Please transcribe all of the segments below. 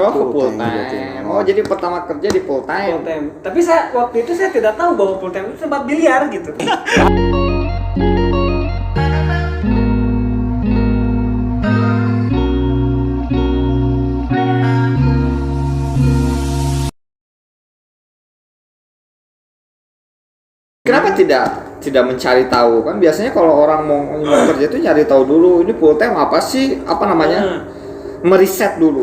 Oh, full time. Oh, jadi pertama kerja di full time. Full time. Tapi waktu itu saya tidak tahu bahwa full time itu tempat biliar gitu. Kenapa tidak mencari tahu? Kan biasanya kalau orang mau kerja itu nyari tahu dulu, ini full time apa sih? Apa namanya? Meriset dulu.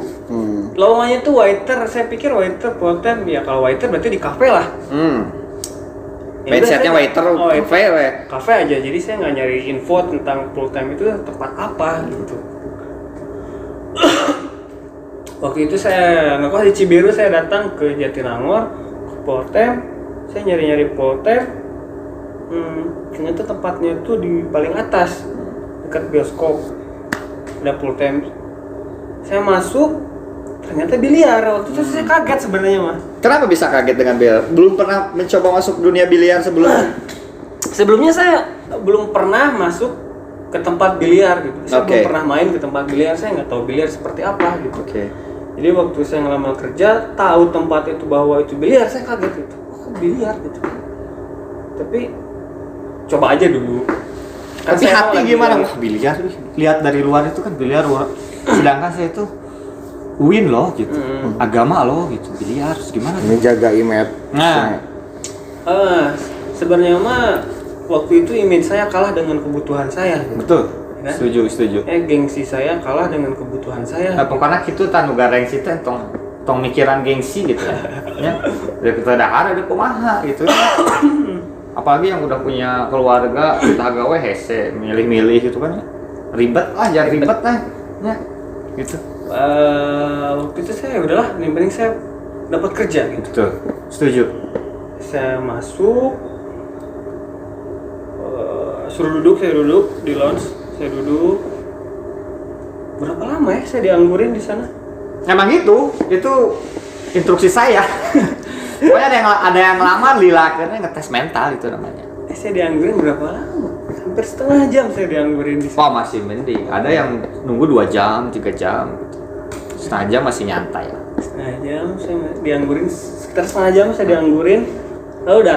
Lowongannya tuh waiter, saya pikir waiter full time ya, kalau waiter berarti di kafe lah. Ya mindsetnya waiter, kafe ya. Kafe aja, jadi saya nggak nyari info tentang full time itu tempat apa gitu. Waktu itu saya ngekos di Cibiru, saya datang ke Jatinangor, ke full time, saya nyari full time. Ternyata tempatnya itu di paling atas, dekat bioskop, ada full time. Saya masuk, ternyata biliar. Waktu itu saya kaget sebenarnya mah. Kenapa bisa kaget dengan biliar? Belum pernah mencoba masuk dunia biliar sebelumnya? Sebelumnya saya belum pernah masuk ke tempat biliar gitu. Saya belum pernah main ke tempat biliar, saya nggak tahu biliar seperti apa gitu. Jadi waktu saya ngelamar kerja, tahu tempat itu bahwa itu biliar, saya kaget gitu. Oh, biliar gitu. Tapi coba aja dulu. Kan tapi hati gimana? Wah, biliar lihat dari luar itu kan biliar, sedangkan saya itu win loh gitu, agama loh gitu, biliar gimana? Menjaga image. Nah, sebenarnya mah waktu itu image saya kalah dengan kebutuhan saya. Gitu. Betul. Kan? Setuju. Gengsi saya kalah dengan kebutuhan saya. Nah, pokoknya itu tanuga gengsi teh tong mikiran gengsi gitu ya. Dari kita dahar ada kumaha gitu. Apalagi yang udah punya keluarga, kita gawe hese, milih-milih gitu kan ya. Ribet lah, jangan ribet lah. Ya. Gitu. Waktu itu saya udahlah, yang penting saya dapat kerja gitu. Betul. Setuju. Saya masuk, saya duduk di lounge, saya duduk. Berapa lama ya saya dianggurin di sana? Emang itu instruksi saya. Pokoknya ada yang lamar lila, karena ngetes mental itu namanya. Saya dianggurin berapa lama? Hampir setengah jam saya dianggurin di sana. Oh, masih mending. Ada yang nunggu 2 jam, 3 jam gitu. Setengah jam masih nyantai lah. Setengah jam saya dianggurin, sekitar setengah jam saya dianggurin. Lalu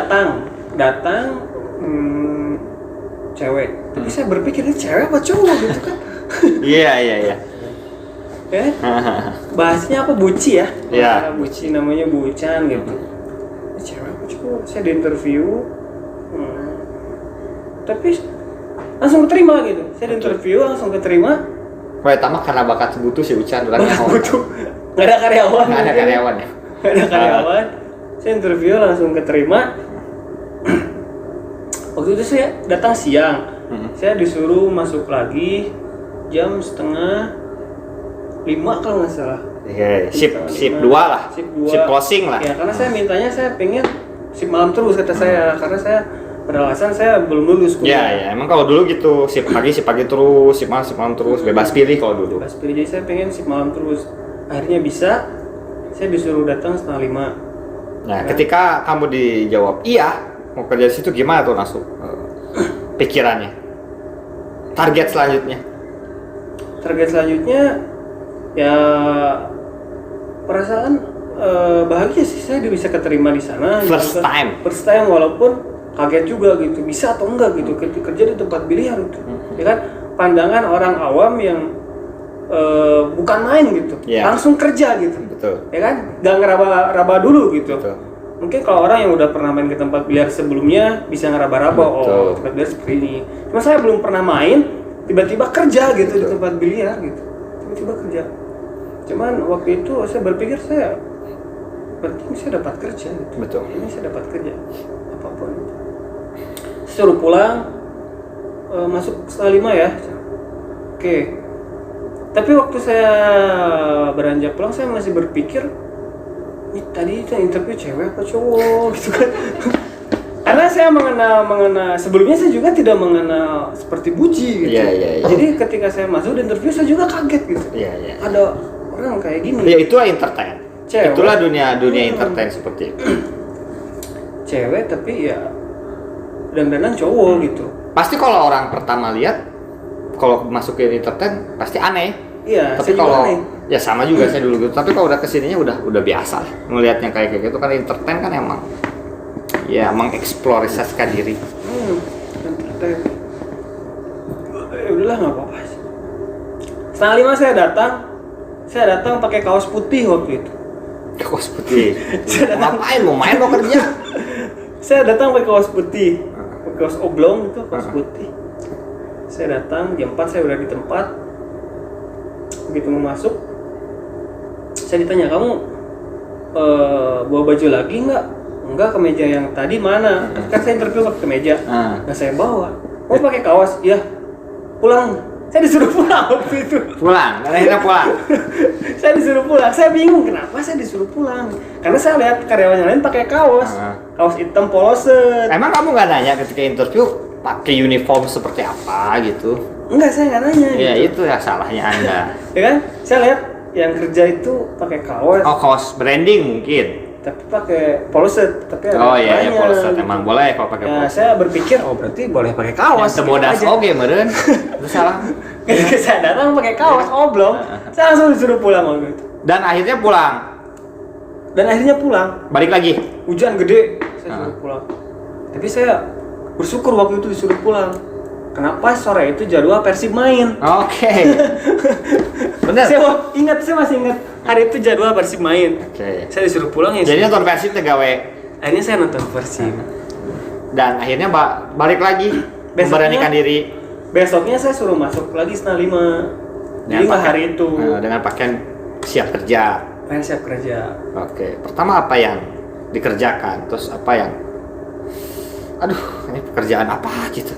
datang cewek. Tapi saya berpikir ini cewek apa cowok gitu kan. Iya. Bahasnya apa, buci ya? Iya. Buci, namanya bucan gitu. Ini cewek apa cowok? Saya diinterview. Tapi langsung keterima gitu. Saya diinterview langsung keterima. Wah, tamak karena bakat butuh si Ucan orangnya butuh. Nggak ada karyawan. Nggak ada karyawan ya. Nggak ada karyawan. Saya interview langsung keterima. Waktu itu saya datang siang. Saya disuruh masuk lagi jam 4:30 kalau nggak salah. Iya, shift 2 lah. Shift closing lah. Ya, karena saya mintanya, saya pengen shift malam terus kata saya, karena saya beralasan saya belum lulus kuliah. Iya, emang kalau dulu gitu, shift pagi terus, shift malam terus, bebas pilih kalau dulu. Bebas pilih, jadi saya pengen shift malam terus. Akhirnya bisa, saya disuruh datang 4:30. Nah, ketika kamu dijawab iya, mau kerja di situ gimana tuh langsung pikirannya? Target selanjutnya ya perasaan bahagia sih, saya bisa keterima di sana. First time walaupun kaget juga gitu, bisa atau enggak gitu kerja di tempat biliar itu. Ya kan, pandangan orang awam yang bukan main gitu, langsung kerja gitu. Betul. Ya kan, nggak ngeraba-raba dulu gitu. Betul. Mungkin kalau orang yang udah pernah main ke tempat biliar sebelumnya bisa ngeraba-raba, oh tempat biliar seperti ini. Cuma saya belum pernah main, tiba-tiba kerja gitu. Betul. Di tempat biliar gitu, tiba-tiba kerja. Cuman waktu itu saya berpikir penting saya dapat kerja gitu. Betul. Ini saya dapat kerja apapun. Saya suruh pulang, masuk 4:30 ya. Oke. Tapi waktu saya beranjak pulang, saya masih berpikir, tadi itu interview cewek apa cowok gitu kan. Karena saya mengenal sebelumnya saya juga tidak mengenal seperti buci gitu. Iya. Jadi ketika saya masuk di interview, saya juga kaget gitu. Iya. Ada orang kayak gini. Ya itulah entertain. Cewek. Itulah dunia entertain seperti itu. Cewek tapi ya dandanan cowok gitu. Pasti kalau orang pertama lihat, kalau masukin entertain pasti aneh. Iya. Tapi kalau Ya sama juga saya dulu gitu. Tapi kalau udah kesininya udah biasa lah. Ngelihatnya kayak gitu kan entertain kan emang. Ya mengeksplorasikan diri. Entertain. Ya udahlah nggak apa-apa sih. 4:30 saya datang pakai kaos putih waktu itu. Kaos putih. Ngapain mau main mau kerja? Saya datang pakai kaos putih, pakai kaos oblong itu kaos putih. Saya datang jam 4 saya udah di tempat. Begitu mau masuk, saya ditanya, kamu bawa baju lagi nggak? Enggak, kemeja yang tadi mana? Kan saya interview pakai kemeja. Nggak saya bawa. Mau pakai kaos? Iya. Pulang. Saya disuruh pulang waktu itu. Pulang, akhirnya pulang. Saya disuruh pulang. Saya bingung kenapa saya disuruh pulang. Karena saya lihat karyawan yang lain pakai kaos, kaos hitam poloset. Emang kamu nggak nanya ketika interview pakai uniform seperti apa gitu? Enggak, saya nggak nanya. Ya gitu. itu ya salahnya Anda. Ya kan? Saya lihat yang kerja itu pakai kaos, Oh, kaos branding mungkin. tapi pakai poloset. Tapi ada Oh iya, ya warnanya, poloset gitu. emang boleh kalau pakai Ya, poloset. saya berpikir, oh berarti boleh pakai kaos. Yang sebodas gitu aja. oke meren. Itu salah. Ketika saya datang pakai kaos oblong, saya langsung disuruh pulang waktu itu. Dan akhirnya pulang. Dan akhirnya pulang. Balik lagi. Hujan gede, saya suruh pulang. Tapi saya bersyukur waktu itu disuruh pulang. Kenapa? Sore itu jadwal Persib main. Oke. Bener. Saya masih ingat hari itu jadwal Persib main. Oke. Saya disuruh pulang ya. Jadi nonton Persib gawe. Akhirnya saya nonton Persib. Dan akhirnya balik lagi memberanikan diri Besoknya saya suruh masuk lagi 4:30. Jadi nggak hari itu. dengan pakaian siap kerja. Saya siap kerja. Oke. Pertama apa yang dikerjakan, terus apa yang ini pekerjaan apa gitu.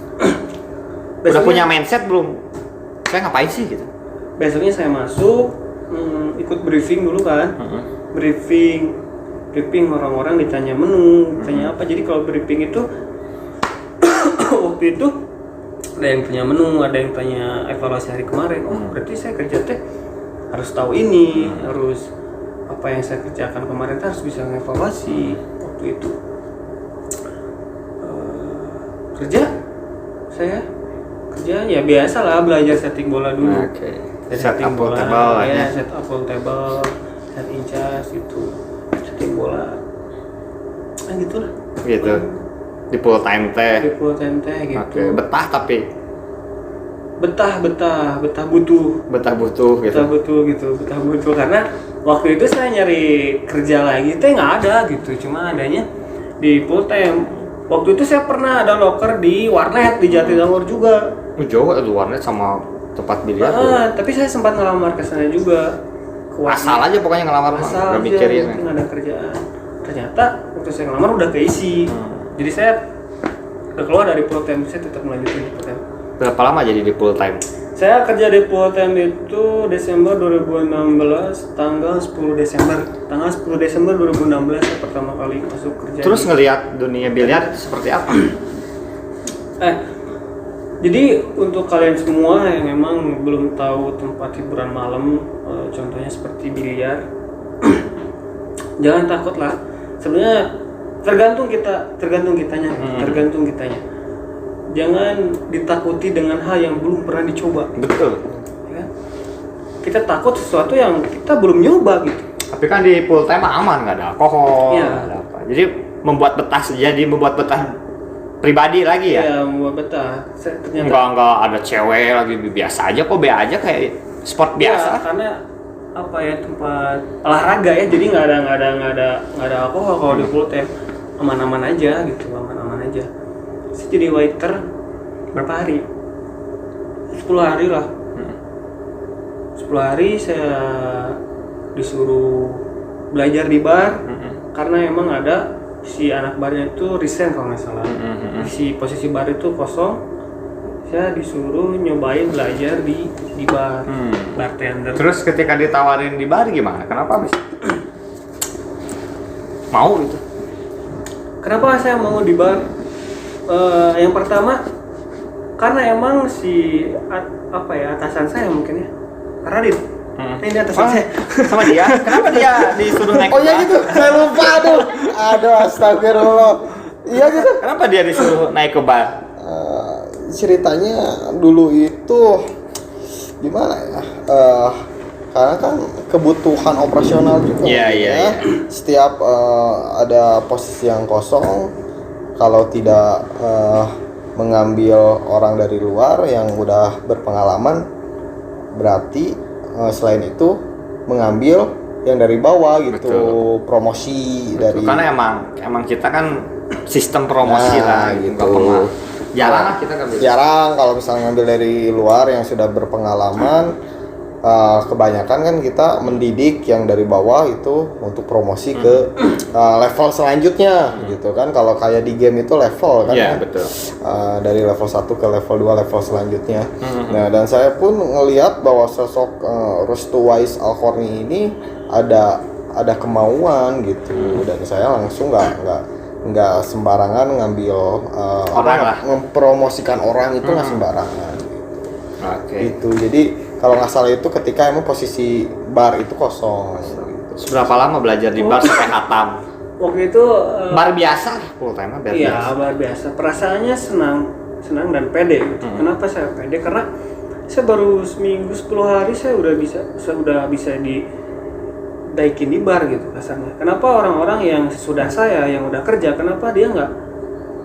Udah punya mindset belum? Saya ngapain sih gitu? Besoknya saya masuk, ikut briefing dulu kan. Briefing orang-orang ditanya menu, ditanya apa. Jadi kalau briefing itu waktu itu ada yang tanya menu, ada yang tanya evaluasi hari kemarin. Oh, berarti saya kerja teh harus tahu ini, harus apa yang saya kerjakan kemarin harus bisa ngevaluasi waktu itu. Kerja ya biasa lah, belajar setting bola dulu. Oke. Set up bola, table ya, ya. set up table, set in charge itu, setting bola. Nah gitulah. Gitu. Di full time teh. Di full time teh gitu. Oke. Betah tapi Betah butuh. betah butuh gitu. Betah butuh karena waktu itu saya nyari kerja lagi teh nggak ada gitu, cuma adanya di full time. Waktu itu saya pernah ada loker di warnet di Jatinangor juga. Jauh itu warnet sama tempat biliar. Tapi saya sempat ngelamar ke sana juga. Asal aja pokoknya ngelamar mah, Asal nggak aja, mikirin. mungkin ada kerjaan. Ternyata waktu saya ngelamar udah keisi. Jadi saya udah keluar dari full time, saya tetap melanjutkan di full time. Berapa lama jadi di full time? Saya kerja di full time itu Desember 2016, tanggal 10 Desember. Tanggal 10 Desember 2016 saya pertama kali masuk kerja. Terus ngelihat dunia biliar itu seperti apa? Jadi untuk kalian semua yang memang belum tahu tempat hiburan malam, contohnya seperti biliar, jangan takut lah. Sebenarnya tergantung kitanya. Jangan ditakuti dengan hal yang belum pernah dicoba. Betul. Ya kan? Kita takut sesuatu yang kita belum nyoba gitu. Tapi kan di full time aman, nggak ada alkohol, Iya. nggak ada apa. Jadi membuat betah pribadi lagi ya? Ya, membuat betah. Ternyata Enggak ada cewek lagi, biasa aja kok, be aja kayak sport biasa. ya, karena apa ya, tempat olahraga ya, jadi nggak ada alkohol kalau di full time. Aman-aman aja gitu, aman-aman aja. Saya jadi waiter berapa hari? 10 hari lah. 10 hari saya disuruh belajar di bar karena emang ada si anak barnya itu resign kalau nggak salah. Si posisi bar itu kosong. Saya disuruh nyobain belajar di bar, bartender. Terus ketika ditawarin di bar gimana? Kenapa habis? Mau gitu? Kenapa saya mau di bar? Yang pertama karena emang si atasan saya mungkin ya. Karena ini atasan saya. Sama dia? Kenapa dia disuruh naik? Oh iya gitu, saya lupa aduh astagfirullah. Iya gitu. Kenapa dia disuruh naik ke bar? Ceritanya dulu itu gimana ya? karena kan kebutuhan operasional juga. Iya, gitu iya, ya. iya. Setiap ada posisi yang kosong, kalau tidak mengambil orang dari luar yang udah berpengalaman, berarti selain itu mengambil yang dari bawah gitu. Betul. Promosi Betul. dari, Karena emang kita kan sistem promosi Nah, lah gitu. nggak pernah jarang lah kita ngambil. jarang kalau misalnya ngambil dari luar yang sudah berpengalaman. Kebanyakan kan kita mendidik yang dari bawah itu untuk promosi ke level selanjutnya gitu kan. Kalau kayak di game itu level kan Iya, ya. betul. Dari level 1 ke level 2 level selanjutnya. Nah, dan saya pun ngelihat bahwa sosok Restu Wais Al-Qarni ini ada kemauan gitu, dan saya langsung nggak sembarangan ngambil Orang lah. mempromosikan orang itu nggak sembarangan Oke. gitu. Jadi kalau nggak salah itu ketika emang posisi bar itu kosong gitu. Seberapa lama belajar di bar sampai hatam? Waktu itu Bar biasa, full time bar iya, biasa. bar biasa. Perasaannya senang dan pede gitu. Kenapa saya pede? Karena saya baru seminggu 10 hari saya udah bisa didaikin di bar gitu kasarnya. Kenapa orang-orang yang sudah saya yang udah kerja, kenapa dia nggak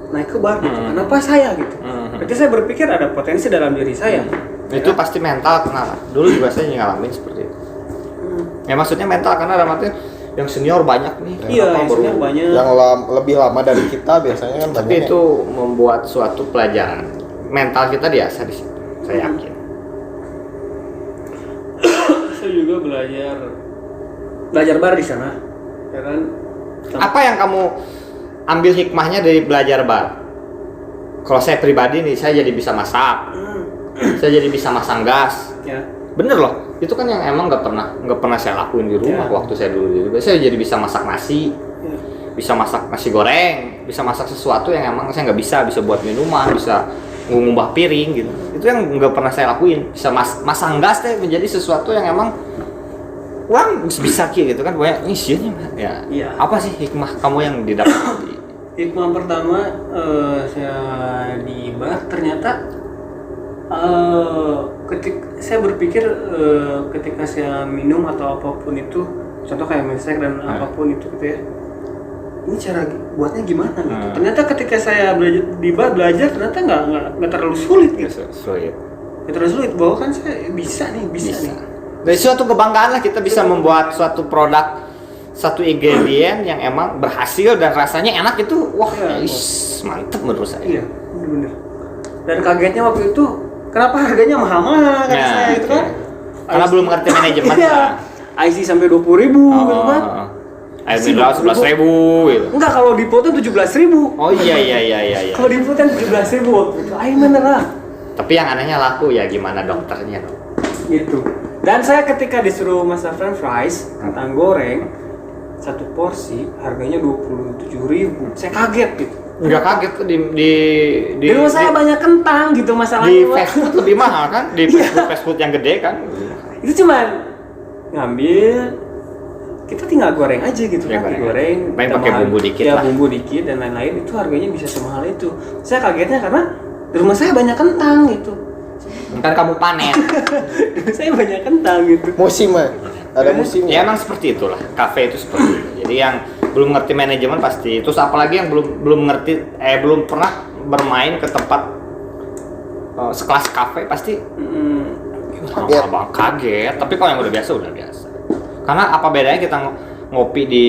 naik ke bar gitu? Kenapa saya gitu? Berarti saya berpikir ada potensi dalam diri saya. Itu pasti mental kena. Dulu juga saya ngalamin seperti itu. Ya maksudnya mental karena dalam arti yang senior banyak nih. Iya, Kenapa yang baru- senior banyak. Yang lebih lama dari kita biasanya kan Tapi banyak. itu membuat suatu pelajaran. Mental kita biasa di situ. Saya yakin. Saya juga belajar bar di sana. Ya kan? Apa yang kamu ambil hikmahnya dari belajar bar? Kalau saya pribadi nih, saya jadi bisa masak. Saya jadi bisa masang gas. Ya. Bener loh, itu kan yang emang nggak pernah saya lakuin di rumah Ya. waktu saya dulu. Saya jadi bisa masak nasi, Ya. bisa masak nasi goreng, bisa masak sesuatu yang emang saya nggak bisa buat minuman, bisa ngubah piring gitu. Itu yang nggak pernah saya lakuin. Bisa masang gas teh menjadi sesuatu yang emang orang bisa gitu kan, banyak isinya ya. Iya. Apa sih hikmah kamu yang didapat? Hikmah pertama saya di bar ternyata saya berpikir ketika saya minum atau apapun itu, contoh kayak milkshake dan apapun itu gitu ya, ini cara buatnya gimana gitu. Ternyata ketika saya belajar ternyata nggak terlalu sulit gitu. Sulit. Nggak terlalu sulit, bahwa kan saya bisa nih. Dari suatu kebanggaan lah kita bisa membuat suatu produk, satu ingredient yang emang berhasil dan rasanya enak itu, wah, Iya. mantep menurut saya. Iya, bener. Dan kagetnya waktu itu, kenapa harganya mahal-mahal kan saya gitu kan? Karena belum ngerti manajemen. Iya. Kan? IC sampai 20.000 gitu kan? Air mineral 11.000 gitu. Enggak, kalau dipotong 17.000. Oh iya. Kalau dipotong 17.000 waktu itu air mineral. Tapi yang anehnya laku ya, gimana dokternya dong? Gitu. Dan saya ketika disuruh masak french fries, kentang goreng, satu porsi harganya 27.000. Saya kaget gitu. Enggak kaget tuh Di rumah saya banyak kentang gitu masalahnya. di Pak. fast food lebih mahal kan? Di fast food yang gede kan? Itu cuman ngambil, kita tinggal goreng aja gitu Ya, kan, goreng. digoreng, Paling pakai tambahan- bumbu dikit ya, lah. bumbu dikit dan lain-lain, itu harganya bisa semahal itu. Saya kagetnya karena di rumah saya banyak kentang gitu. Ntar kamu panen. Di rumah saya banyak kentang gitu. Musim ada musimnya. Ya emang seperti itulah. Kafe itu seperti itu. Jadi yang belum ngerti manajemen pasti. Terus apalagi yang belum pernah bermain ke tempat sekelas kafe pasti Kaget. abang kaget. Tapi kalau yang udah biasa. Karena apa bedanya kita ngopi di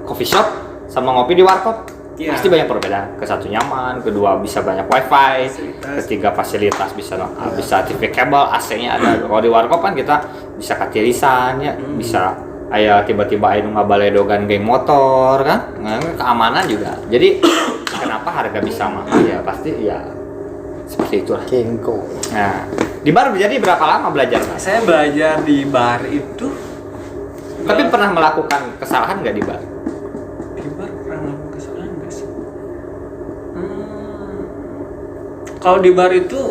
coffee shop sama ngopi di warkop? Iya. Pasti banyak perbedaan. Ke satu nyaman, kedua bisa banyak wifi, Fasilitas. ketiga fasilitas bisa TV kabel, AC-nya ada. Kalau di warkop kan kita bisa katirisan ya, bisa aya tiba-tiba aya nu ngabaledogan geng motor kan, keamanan juga. Jadi kenapa harga bisa mahal ya pasti ya seperti itulah. Kengko. Nah, di bar jadi berapa lama belajar? Mas? Saya belajar di bar itu. Tapi pernah melakukan kesalahan nggak di bar? Di bar pernah melakukan kesalahan nggak sih? Kalau di bar itu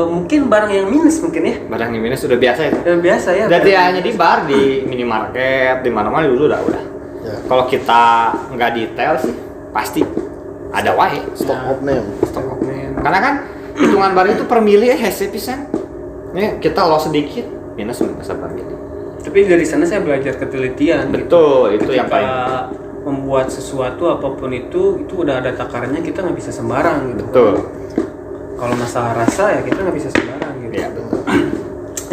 mungkin barang yang minus mungkin ya. Barang yang minus sudah biasa itu. Yang biasa ya. Berarti barang hanya di bar, di minimarket, di mana-mana dulu udah. Ya. Kalau kita nggak detail sih, pasti ada wae. Stock of name. Stock of name. Karena kan hitungan bar itu per mili hese pisan. Nih kita lo sedikit, minus masa pamili. Tapi dari sana saya belajar ketelitian. Betul, itu yang paling membuat sesuatu apapun itu udah ada takarannya, kita nggak bisa sembarang gitu. betul. Kalau masalah rasa ya kita nggak bisa sembarang gitu. Iya, betul.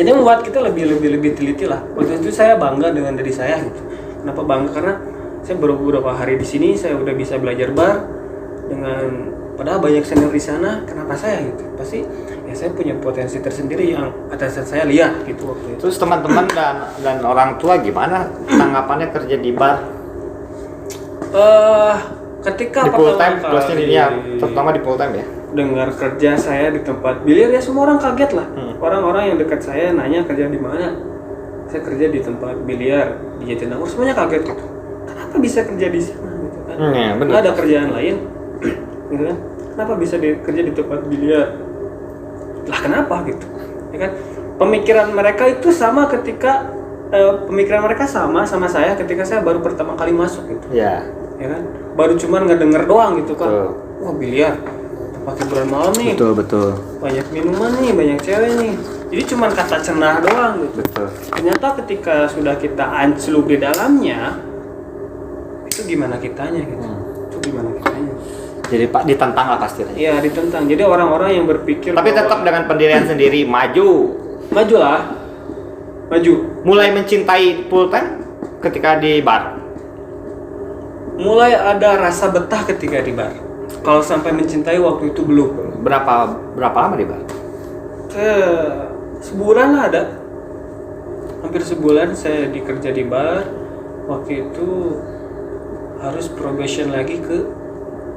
Jadi membuat kita lebih teliti lah. Waktu itu saya bangga dengan diri saya gitu. Kenapa bangga? Karena saya baru beberapa hari di sini saya udah bisa belajar bar dengan padahal banyak senior di sana. Kenapa saya gitu? Pasti ya saya punya potensi tersendiri yang atasan saya lihat gitu waktu itu. Terus teman-teman dan orang tua gimana tanggapannya kerja di bar? Ketika Di full time, pertama plusnya kali dia terutama di full time ya. dengar kerja saya di tempat biliar, ya semua orang kaget lah. Orang-orang yang dekat saya nanya kerja di mana. Saya kerja di tempat biliar di Jatinangor, semuanya kaget gitu. Kenapa bisa kerja di sana gitu kan? Ya, benar. Nggak ada kerjaan lain, gitu kan? Kenapa bisa kerja di tempat biliar? Lah kenapa gitu? Ya kan? Pemikiran mereka itu sama ketika pemikiran mereka sama saya ketika saya baru pertama kali masuk gitu. Ya. Ya kan? Baru cuman ngedenger doang gitu kan. Betul. Wah, biliar. Tempat hiburan malam nih. Betul. Banyak minuman nih, banyak cewek nih. Jadi cuman kata cenah doang gitu. Betul. Ternyata ketika sudah kita anceluk di dalamnya, itu gimana kitanya gitu. Itu gimana kitanya. Jadi Pak ditentang lah pasti. Iya, ditentang. Jadi orang-orang yang berpikir Tapi tetap dengan pendirian sendiri maju. majulah. Maju. Mulai mencintai full time ketika di bar. Mulai ada rasa betah ketika di bar. Kalau sampai mencintai waktu itu belum. Berapa lama di bar? Sebulan lah ada. Hampir sebulan saya dikerja di bar. Waktu itu harus probation lagi ke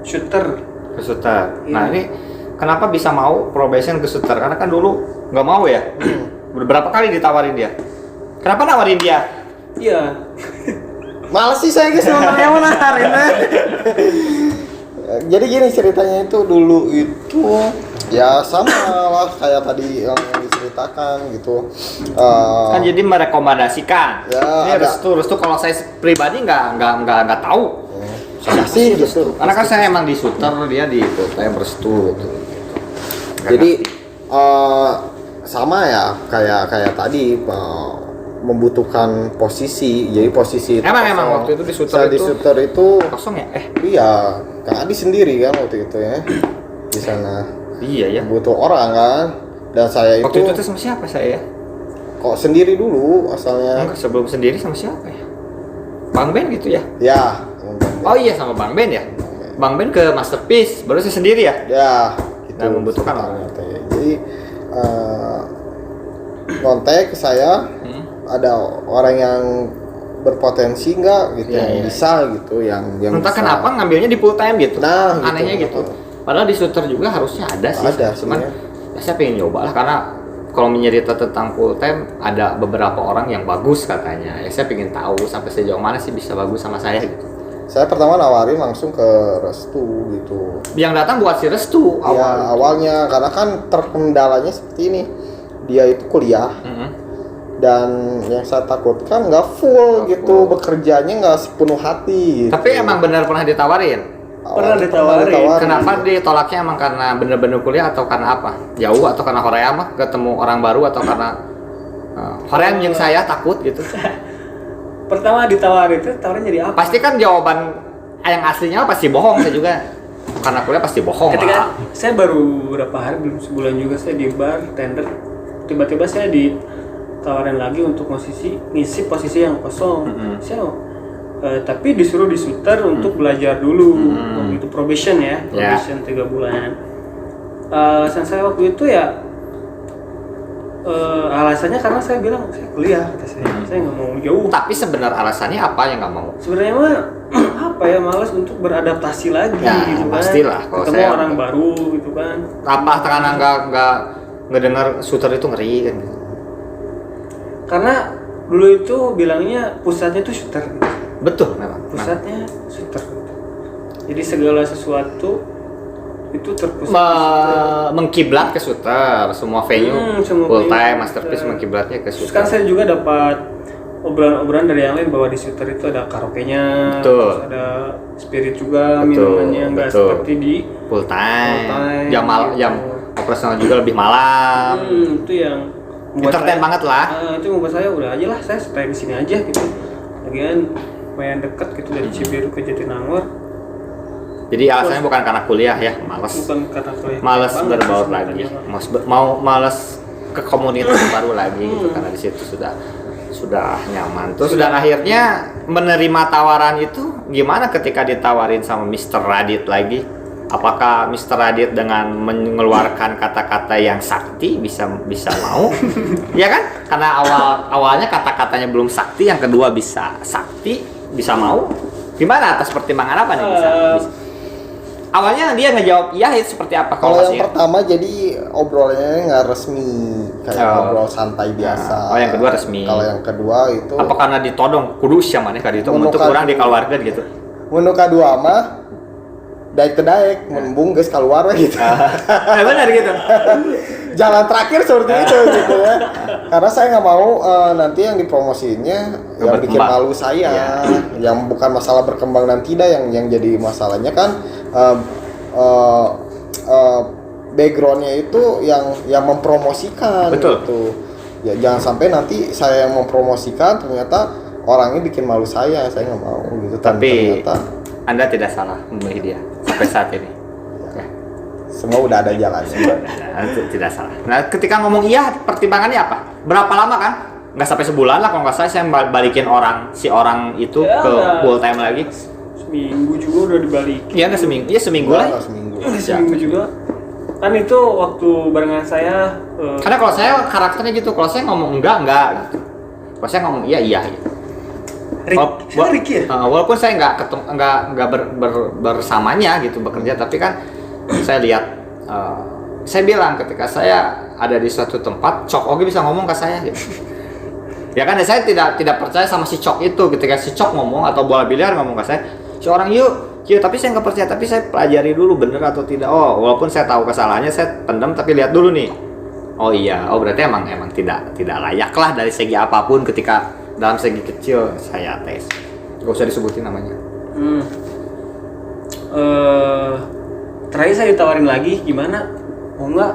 shooter. Ke shooter. Iya. Nah, ini kenapa bisa mau probation ke shooter? Karena kan dulu nggak mau ya. Beberapa kali ditawarin dia. Kenapa nawarin dia? Iya. Males sih saya guys nonton yang menarik. Jadi gini ceritanya itu dulu itu ya sama lah kayak tadi yang diceritakan gitu. Kan jadi merekomendasikan. Ya, Ini ada. restu kalau saya pribadi nggak tahu. Siapa sih gitu. Karena kan saya emang di shooter, dia di full time restu gitu. Jadi sama ya kayak tadi membutuhkan posisi. Jadi posisi itu Emang kosong. waktu itu di shooter Saya di itu shooter itu kosong ya? iya, Kang Adi sendiri kan waktu itu ya di sana. Iya ya. Butuh orang kan. Dan saya Waktu itu itu sama siapa saya ya? kok sendiri dulu asalnya. Enggak, sebelum sendiri sama siapa ya? Bang Ben gitu ya? Ya. Oh iya sama Bang Ben ya? Bang Ben ke Masterpiece, baru saya sendiri ya? Ya, gitu. Nah, membutuhkan orang. Jadi kontak ke saya ada orang yang berpotensi nggak gitu Iya, yang iya. bisa gitu yang Entah bisa. kenapa ngambilnya di full time gitu. Nah, gitu. Anehnya gitu. Padahal di shooter juga harusnya ada sih. Ada, Cuman sebenarnya. ya saya pengen nyoba lah karena kalau menyerita tentang full time ada beberapa orang yang bagus katanya. Ya saya pengen tahu sampai sejauh mana sih bisa bagus sama saya gitu. Saya pertama nawarin langsung ke Restu gitu. Yang datang buat si Restu Ya, awalnya karena kan terkendalanya seperti ini. Dia itu kuliah Mhm. dan yang saya takutkan nggak full Nggak gitu full. bekerjanya nggak sepenuh hati. Gitu. Tapi emang benar pernah ditawarin. Pernah ditawarin. Kenapa ditolaknya emang karena bener-bener kuliah atau karena apa? Jauh atau karena Korea mah ketemu orang baru atau karena Korea yang saya takut gitu. Pertama ditawarin itu tawarin jadi apa? Pasti kan jawaban yang aslinya pasti bohong saya juga. Karena kuliah pasti bohong Ketika lah. saya baru berapa hari, belum sebulan juga saya di bar tender, tiba-tiba saya ditawarin lagi untuk ngisi posisi yang kosong. Saya tapi disuruh di shooter untuk belajar dulu. Waktu itu probation ya, probation 3 bulan. Alasan saya waktu itu ya alasannya karena saya bilang saya kuliah, kata saya nggak mau jauh. Tapi sebenarnya alasannya apa yang nggak mau? Sebenarnya mah apa ya, malas untuk beradaptasi lagi Ya, gitu kan. pastilah, kalau Ketemu saya- orang baru gitu kan. Apa karena nggak ngedengar shooter itu ngeri kan? Gitu. Karena dulu itu bilangnya pusatnya tuh shooter gitu. Betul memang. Pusatnya shooter gitu. Jadi segala sesuatu itu terpusat di shooter. Mengkiblat ke shooter, semua venue Semua full venue time ke Masterpiece shooter. mengkiblatnya ke Terus shooter. kan saya juga dapat obrolan-obrolan dari yang lain bahwa di shooter itu ada karaoke-nya, Betul. terus ada spirit juga, Betul, minumannya nggak betul. seperti di Full time. Full time, Jam gitu. jam operasional juga lebih malam. itu yang entertain banget lah. Itu membuat saya udah aja lah, saya stay di sini aja gitu. Lagian lumayan dekat gitu dari Cibiru ke Jatinangor. Jadi alasannya bukan karena kuliah ya, malas. Bukan karena kuliah. Malas banget berbaur sih lagi. sebenarnya. Malas ke komunitas baru lagi gitu karena di situ sudah nyaman. Terus dan akhirnya menerima tawaran itu gimana ketika ditawarin sama Mr. Radit lagi? Apakah Mr. Radit dengan mengeluarkan kata-kata yang sakti bisa mau? Ya kan? Karena awalnya kata-katanya belum sakti, yang kedua bisa sakti, bisa mau. Gimana atas pertimbangan apa nih bisa? Awalnya dia ngejawab iya itu seperti apa? Kalau yang pertama jadi obrolannya nggak resmi, kayak ngobrol santai biasa. Oh, yang kedua resmi. Kalau yang kedua itu apa karena ditodong kudu siapa nih kali itu untuk kurang di keluarga gitu. Mun kedua mah daek membung geus keluar gitu. Benar gitu. Jalan terakhir seperti itu gitu ya. Karena saya nggak mau nanti yang dipromosiinnya yang bikin malu saya, yang bukan masalah berkembang dan tidak, yang jadi masalahnya kan backgroundnya itu yang mempromosikan. Betul. Gitu. Ya jangan sampai nanti saya yang mempromosikan ternyata orangnya bikin malu saya nggak mau gitu. Tapi ternyata Anda tidak salah memilih dia sampai saat ini. Ya. Semua udah ada jalannya. Tidak salah. Nah, ketika ngomong iya, pertimbangannya apa? Berapa lama kan? Nggak sampai sebulan lah kalau nggak salah saya balikin si orang itu ya, ke full time lagi. Seminggu juga udah dibalikin. Iya nggak seminggu? Iya seminggu lah. Seminggu juga. Kan itu waktu barengan saya. Karena kalau saya karakternya gitu, kalau saya ngomong enggak gitu. Kalau saya ngomong iya gitu. Ricky ya? Walaupun saya nggak bersamanya gitu bekerja, tapi kan saya lihat, saya bilang ketika saya ada di suatu tempat, Cok Ogi bisa ngomong ke saya gitu. Ya kan, saya tidak percaya sama si Cok itu. Ketika si Cok ngomong atau bola biliar ngomong ke saya, si orang yuk, tapi saya nggak percaya, tapi saya pelajari dulu bener atau tidak. Oh, walaupun saya tahu kesalahannya, saya pendam, tapi lihat dulu nih. Oh iya, berarti emang tidak layak lah dari segi apapun. Ketika dalam segi kecil saya tes, gak usah disebutin namanya. Terakhir saya ditawarin lagi, gimana? Mau nggak?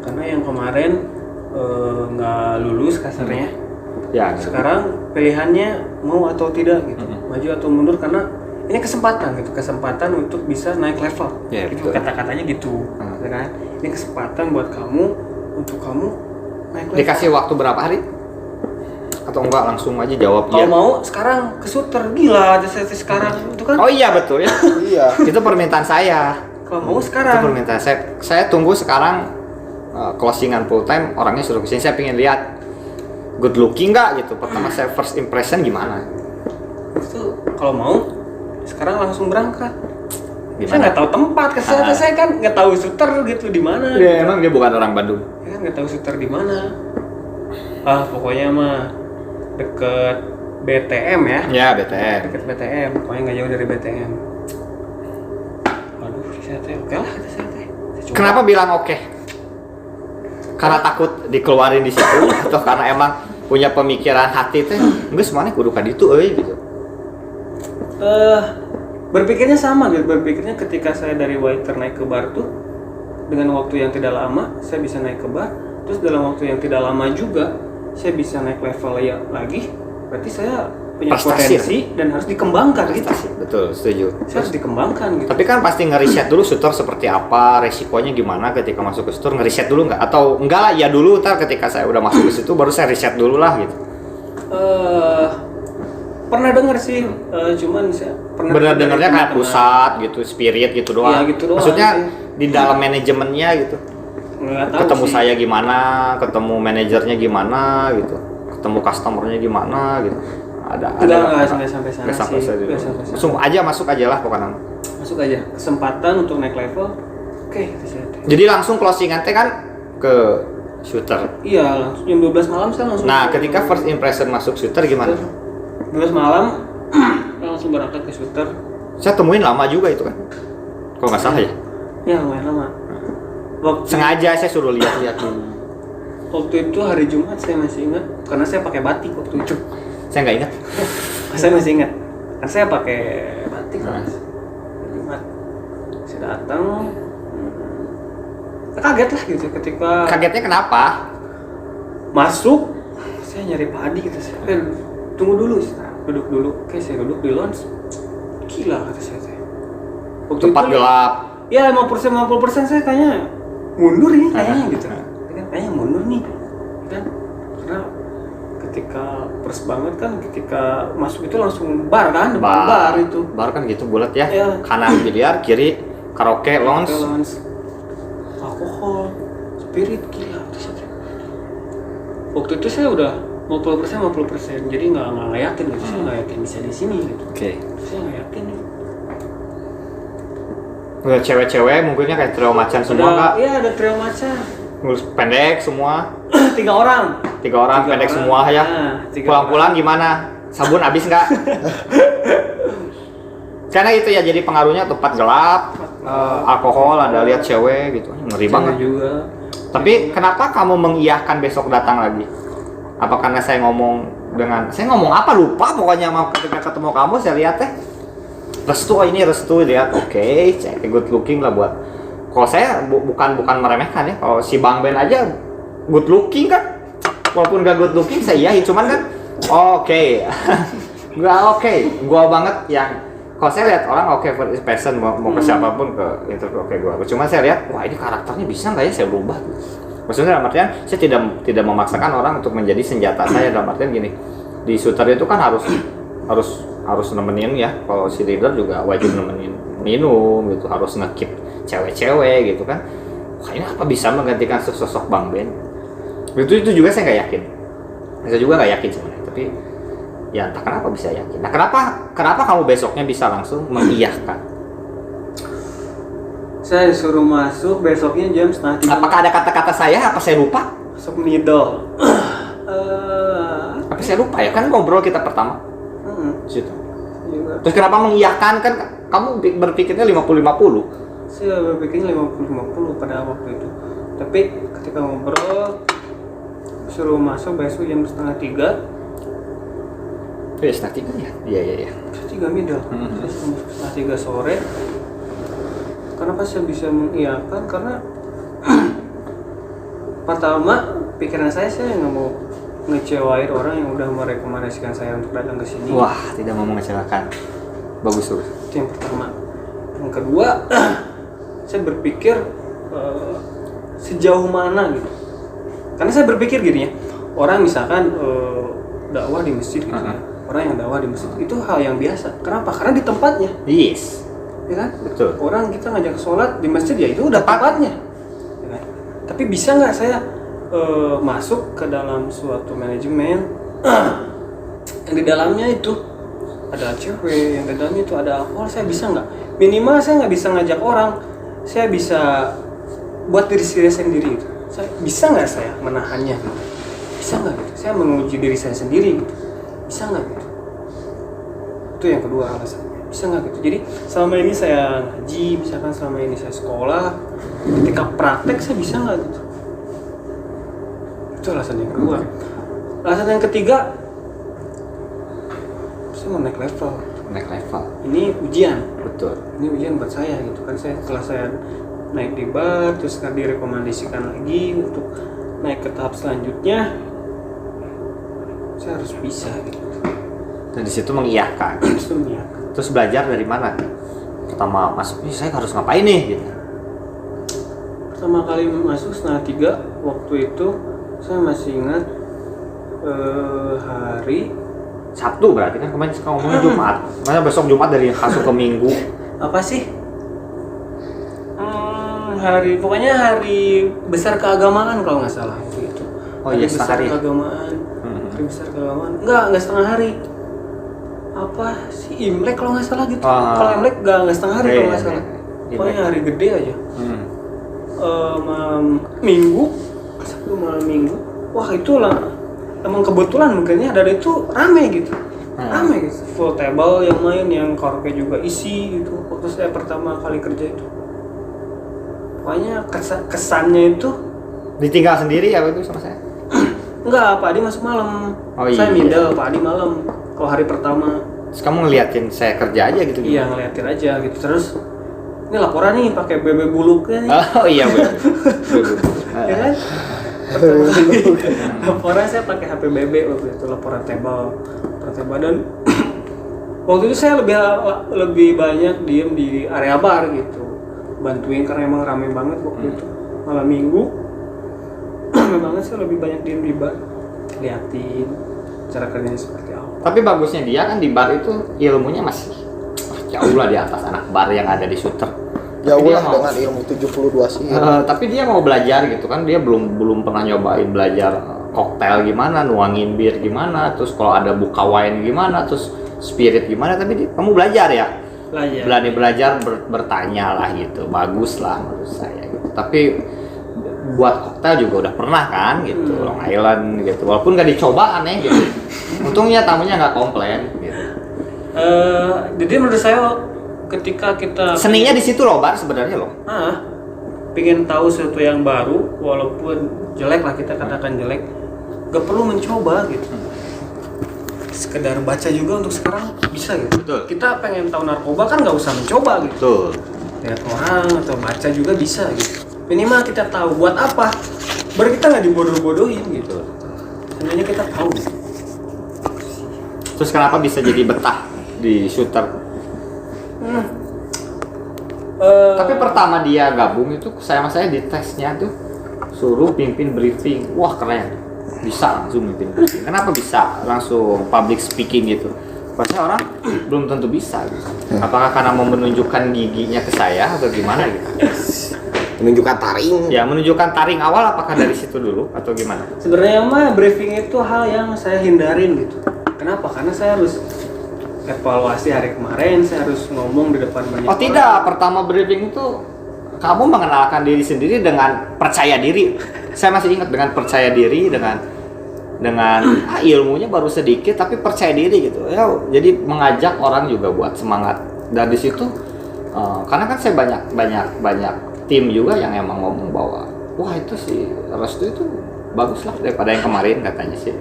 Karena yang kemarin nggak lulus kasarnya. Ya. Sekarang pilihannya mau atau tidak gitu, maju atau mundur, karena ini kesempatan untuk bisa naik level. Ya, gitu, kata-katanya gitu, kan? Ini kesempatan buat kamu untuk kamu naik level. Dikasih waktu berapa hari? Atau enggak langsung aja jawab kalau iya? mau sekarang ke shooter, gila ada sesi sekarang itu kan. Oh iya betul ya. Iya. Itu permintaan saya. Kalau mau sekarang. Itu permintaan saya tunggu sekarang closingan full time, orangnya suruh kesini, saya pengen lihat good looking nggak gitu. Pertama saya first impression gimana? Itu kalau mau sekarang langsung berangkat. Gimana? Saya nggak tahu tempat, saya kan nggak tahu shooter gitu di mana. Dia emang dia bukan orang Bandung. Ya kan nggak tahu shooter di mana. Pokoknya mah deket BTM ya. Ya BTM. Deket BTM, pokoknya nggak jauh dari BTM. Aduh, saya teh oke lah, saya teh. Kenapa bilang oke? Karena takut dikeluarin di situ atau karena emang punya pemikiran hati teh enggak semuanya kudu ka ditu gitu. Berpikirnya sama gitu. Berpikirnya ketika saya dari waiter naik ke bar tuh, dengan waktu yang tidak lama saya bisa naik ke bar, terus dalam waktu yang tidak lama juga saya bisa naik level lagi. Berarti saya punya prestasi potensi dan harus dikembangkan gitu. Betul, setuju. Saya harus dikembangkan gitu. Tapi kan pasti ngeriset dulu shooter seperti apa, resikonya gimana ketika masuk ke shooter, ngeriset dulu nggak? Atau enggak lah, ya dulu, ntar ketika saya udah masuk ke situ baru saya riset dulu lah gitu. Pernah dengar sih, cuman saya pernah Bener-benernya kayak pusat gitu, spirit gitu doang. Ya, gitu doang Maksudnya sih. di dalam manajemennya gitu. Nggak tahu Ketemu sih. saya gimana, ketemu manajernya gimana gitu, ketemu customernya gimana gitu. Enggak sampai sana Nggak sampai sih. sana. Nggak sampai sana. Langsung aja masuk aja lah pokoknya. Masuk aja. Kesempatan untuk naik level. Oke, itu saya. Jadi langsung closingan teh kan ke shooter. Iya, langsung jam 12 malam saya langsung. Nah, ketika first impression masuk shooter gimana? 12 malam langsung berangkat ke shooter. Saya temuin lama juga itu kan. Kalau nggak salah ya. Ya, lumayan lama. Sengaja saya suruh lihat-lihat dulu. Waktu itu hari Jumat saya masih ingat karena saya pakai batik waktu itu. Saya nggak ingat. Saya masih ingat. Karena saya pakai batik Mas. Hari Jumat. Saya datang. Kaget lah gitu ketika. Kagetnya kenapa? masuk, saya nyari padi kata saya. Tunggu dulu, duduk dulu. Oke, saya duduk di lounge. Gila kata saya. Waktu Tempat itu, gelap. ya 50% saya kayaknya mundur nih kayaknya gitu. Kayaknya mundur nih. Kan? Karena ketika pers banget kan, ketika masuk itu langsung bar kan, depan bar itu. Bar kan gitu bulat ya. Iya. Kanan biliar, kiri karaoke, lounge. Alkohol, spirit, gila. Waktu itu saya udah 50%, jadi nggak yakin gitu. Saya nggak yakin bisa di sini gitu. Oke. Saya nggak yakin. Udah cewek-cewek mungkinnya kayak trio macan semua kak. Iya, ada trio macan. Ngurus pendek semua. 3 orang. 3 orang pendek semua ya. Nah, 3 Pulang-pulang gimana? Sabun habis nggak? Karena itu ya jadi pengaruhnya tempat gelap, alkohol, ada lihat cewek gitu. Ngeri banget. Juga. Tapi kenapa kamu mengiyakan besok datang lagi? Apa karena saya ngomong apa lupa pokoknya mau ketika ketemu kamu saya lihat restu lihat oke, cek good looking lah buat. Kalau saya bukan meremehkan ya. Kalau si Bang Ben aja good looking kan. Walaupun gak good looking saya iyain, cuman kan oke. Gak oke. Gua banget yang kalau saya lihat orang first person mau ke siapapun ke itu gua. Cuma saya lihat wah ini karakternya bisa nggak ya saya berubah. Maksudnya dalam artian saya tidak memaksakan orang untuk menjadi senjata saya, dalam artian gini. Di shooter itu kan harus nemenin ya. Kalau si leader juga wajib nemenin minum gitu, harus nge-keep cewek-cewek gitu kan. Wah ini apa bisa menggantikan sosok Bang Ben? Itu juga saya nggak yakin. Saya juga nggak yakin sebenarnya. Tapi ya entah kenapa bisa yakin. Nah kenapa kamu besoknya bisa langsung mengiyakan? Saya disuruh masuk besoknya jam 2:30. Apakah ada kata-kata saya? Apa saya lupa? Masuk middle. Apa saya lupa ya? Kan ngobrol kita pertama. Situ. Juga. Terus kenapa mengiyakan? Kan kamu berpikirnya 50-50. Saya berpikirnya 50-50 pada waktu itu. Tapi ketika ngobrol suruh masuk besok jam 2:30. Ya, 2:30 ya? Iya. 3 middle. Saya 3 sore. Kenapa saya bisa mengiyakan? Karena pertama pikiran saya nggak mau ngecewain orang yang udah merekomendasikan saya untuk datang ke sini. Wah, tidak mau mengecewakan. Bagus tuh. Itu yang pertama. Yang kedua, saya berpikir sejauh mana gitu. Karena saya berpikir gini ya, orang misalkan dakwah di masjid gitu ya. Orang yang dakwah di masjid itu hal yang biasa. Kenapa? Karena di tempatnya. Yes. Ya kan? Betul. Orang kita ngajak sholat di masjid ya itu udah tempatnya. Ya kan? Tapi bisa nggak saya masuk ke dalam suatu manajemen yang di dalamnya itu ada cewek, yang di dalamnya itu ada alkohol, saya bisa nggak? Minimal saya nggak bisa ngajak orang, saya bisa buat diri saya sendiri gitu. Bisa nggak saya menahannya? Bisa nggak gitu? Saya menguji diri saya sendiri gitu. Bisa nggak gitu? Itu yang kedua alasannya. Bisa nggak gitu? Jadi selama ini saya ngaji, misalkan selama ini saya sekolah, ketika praktek saya bisa nggak gitu? Itu alasan yang kedua. Alasan yang ketiga, saya mau naik level. Naik level. Ini ujian. Betul. Ini ujian buat saya gitu kan. Setelah saya naik di bar, terus kan direkomendasikan lagi untuk naik ke tahap selanjutnya, saya harus bisa gitu. Dan di situ mengiyakan. Terus belajar dari mana? Pertama masuk nih saya harus ngapain nih gitu. Pertama kali masuk 2:30 waktu itu saya masih ingat hari Sabtu berarti kan kemarin suka ngomongnya Jumat. Makanya besok Jumat dari masuk ke Minggu. apa sih? Pokoknya hari besar keagamaan kalau nggak salah waktu itu. Oh iya, setengah hari. Keagamaan. Hari besar keagamaan. Enggak setengah hari. Apa sih Imlek kalau nggak salah gitu. Kalau Imlek nggak setengah hari kalau nggak salah. Pokoknya hari gede aja. Malam Minggu, Sabtu malam Minggu. Wah itulah emang kebetulan mungkinnya ada itu rame gitu. Rame gitu. Full table yang main, yang karaoke juga isi gitu. Waktu saya pertama kali kerja itu. Pokoknya kesannya itu Ditinggal sendiri ya itu sama saya? enggak, Pak Adi masuk malam. Oh, iya. Saya middle, Pak Adi malam. Kalau hari pertama. Terus kamu ngeliatin saya kerja aja gitu? Iya, ngeliatin aja gitu. Terus ini laporan nih pakai bebek buluknya nih. Oh iya, Ya kan? laporan saya pakai HP BB waktu itu, laporan tebal dan waktu itu saya lebih banyak diem di area bar gitu, bantuin karena emang rame banget waktu itu malam minggu. Rame banget, saya lebih banyak diem di bar, liatin cara kerjanya seperti apa. Tapi bagusnya dia kan di bar itu ilmunya masih jauh lah di atas anak bar yang ada di shooter. Jauh Tapi dia lah mau- dengan ilmu 72 sih. Tapi dia mau belajar gitu kan, dia belum pernah nyobain belajar koktail gimana, nuangin bir gimana, terus kalau ada buka wine gimana, terus spirit gimana. Tapi kamu belajar ya, Belajar. berani belajar, bertanya lah gitu, bagus lah menurut saya gitu. Tapi buat koktail juga udah pernah kan gitu, Long Island gitu, walaupun nggak dicoba aneh gitu. Untungnya tamunya nggak komplain gitu. Jadi menurut saya ketika kita Seninya di situ loh bar sebenarnya loh. pengen tahu sesuatu yang baru, walaupun jelek lah, kita katakan jelek, gak perlu mencoba gitu. Sekedar baca juga untuk sekarang bisa gitu. Betul. Kita pengen tahu narkoba kan nggak usah mencoba gitu. Betul. Lihat orang atau baca juga bisa gitu. Minimal kita tahu buat apa. Baru kita nggak dibodoh-bodohin gitu. Sebenarnya kita tahu. Terus kenapa bisa jadi betah di shooter? Tapi pertama dia gabung itu sama saya di tesnya tuh suruh pimpin briefing. Wah keren, bisa langsung pimpin briefing. Kenapa bisa langsung public speaking gitu? Pasti orang belum tentu bisa gitu. Apakah karena mau menunjukkan giginya ke saya atau gimana gitu? Menunjukkan taring. Ya menunjukkan taring awal apakah dari situ dulu atau gimana? Sebenarnya mah briefing itu hal yang saya hindarin gitu. Kenapa? Karena saya harus evaluasi hari kemarin, saya harus ngomong di depan banyak Oh tidak, pertama briefing itu kamu mengenalkan diri sendiri dengan percaya diri. Saya masih ingat dengan percaya diri, dengan ilmunya baru sedikit tapi percaya diri gitu. Ya, jadi mengajak orang juga buat semangat. Dan di situ karena kan saya banyak tim juga yang emang ngomong bahwa wah itu si Restu itu bagus lah daripada yang kemarin katanya sih.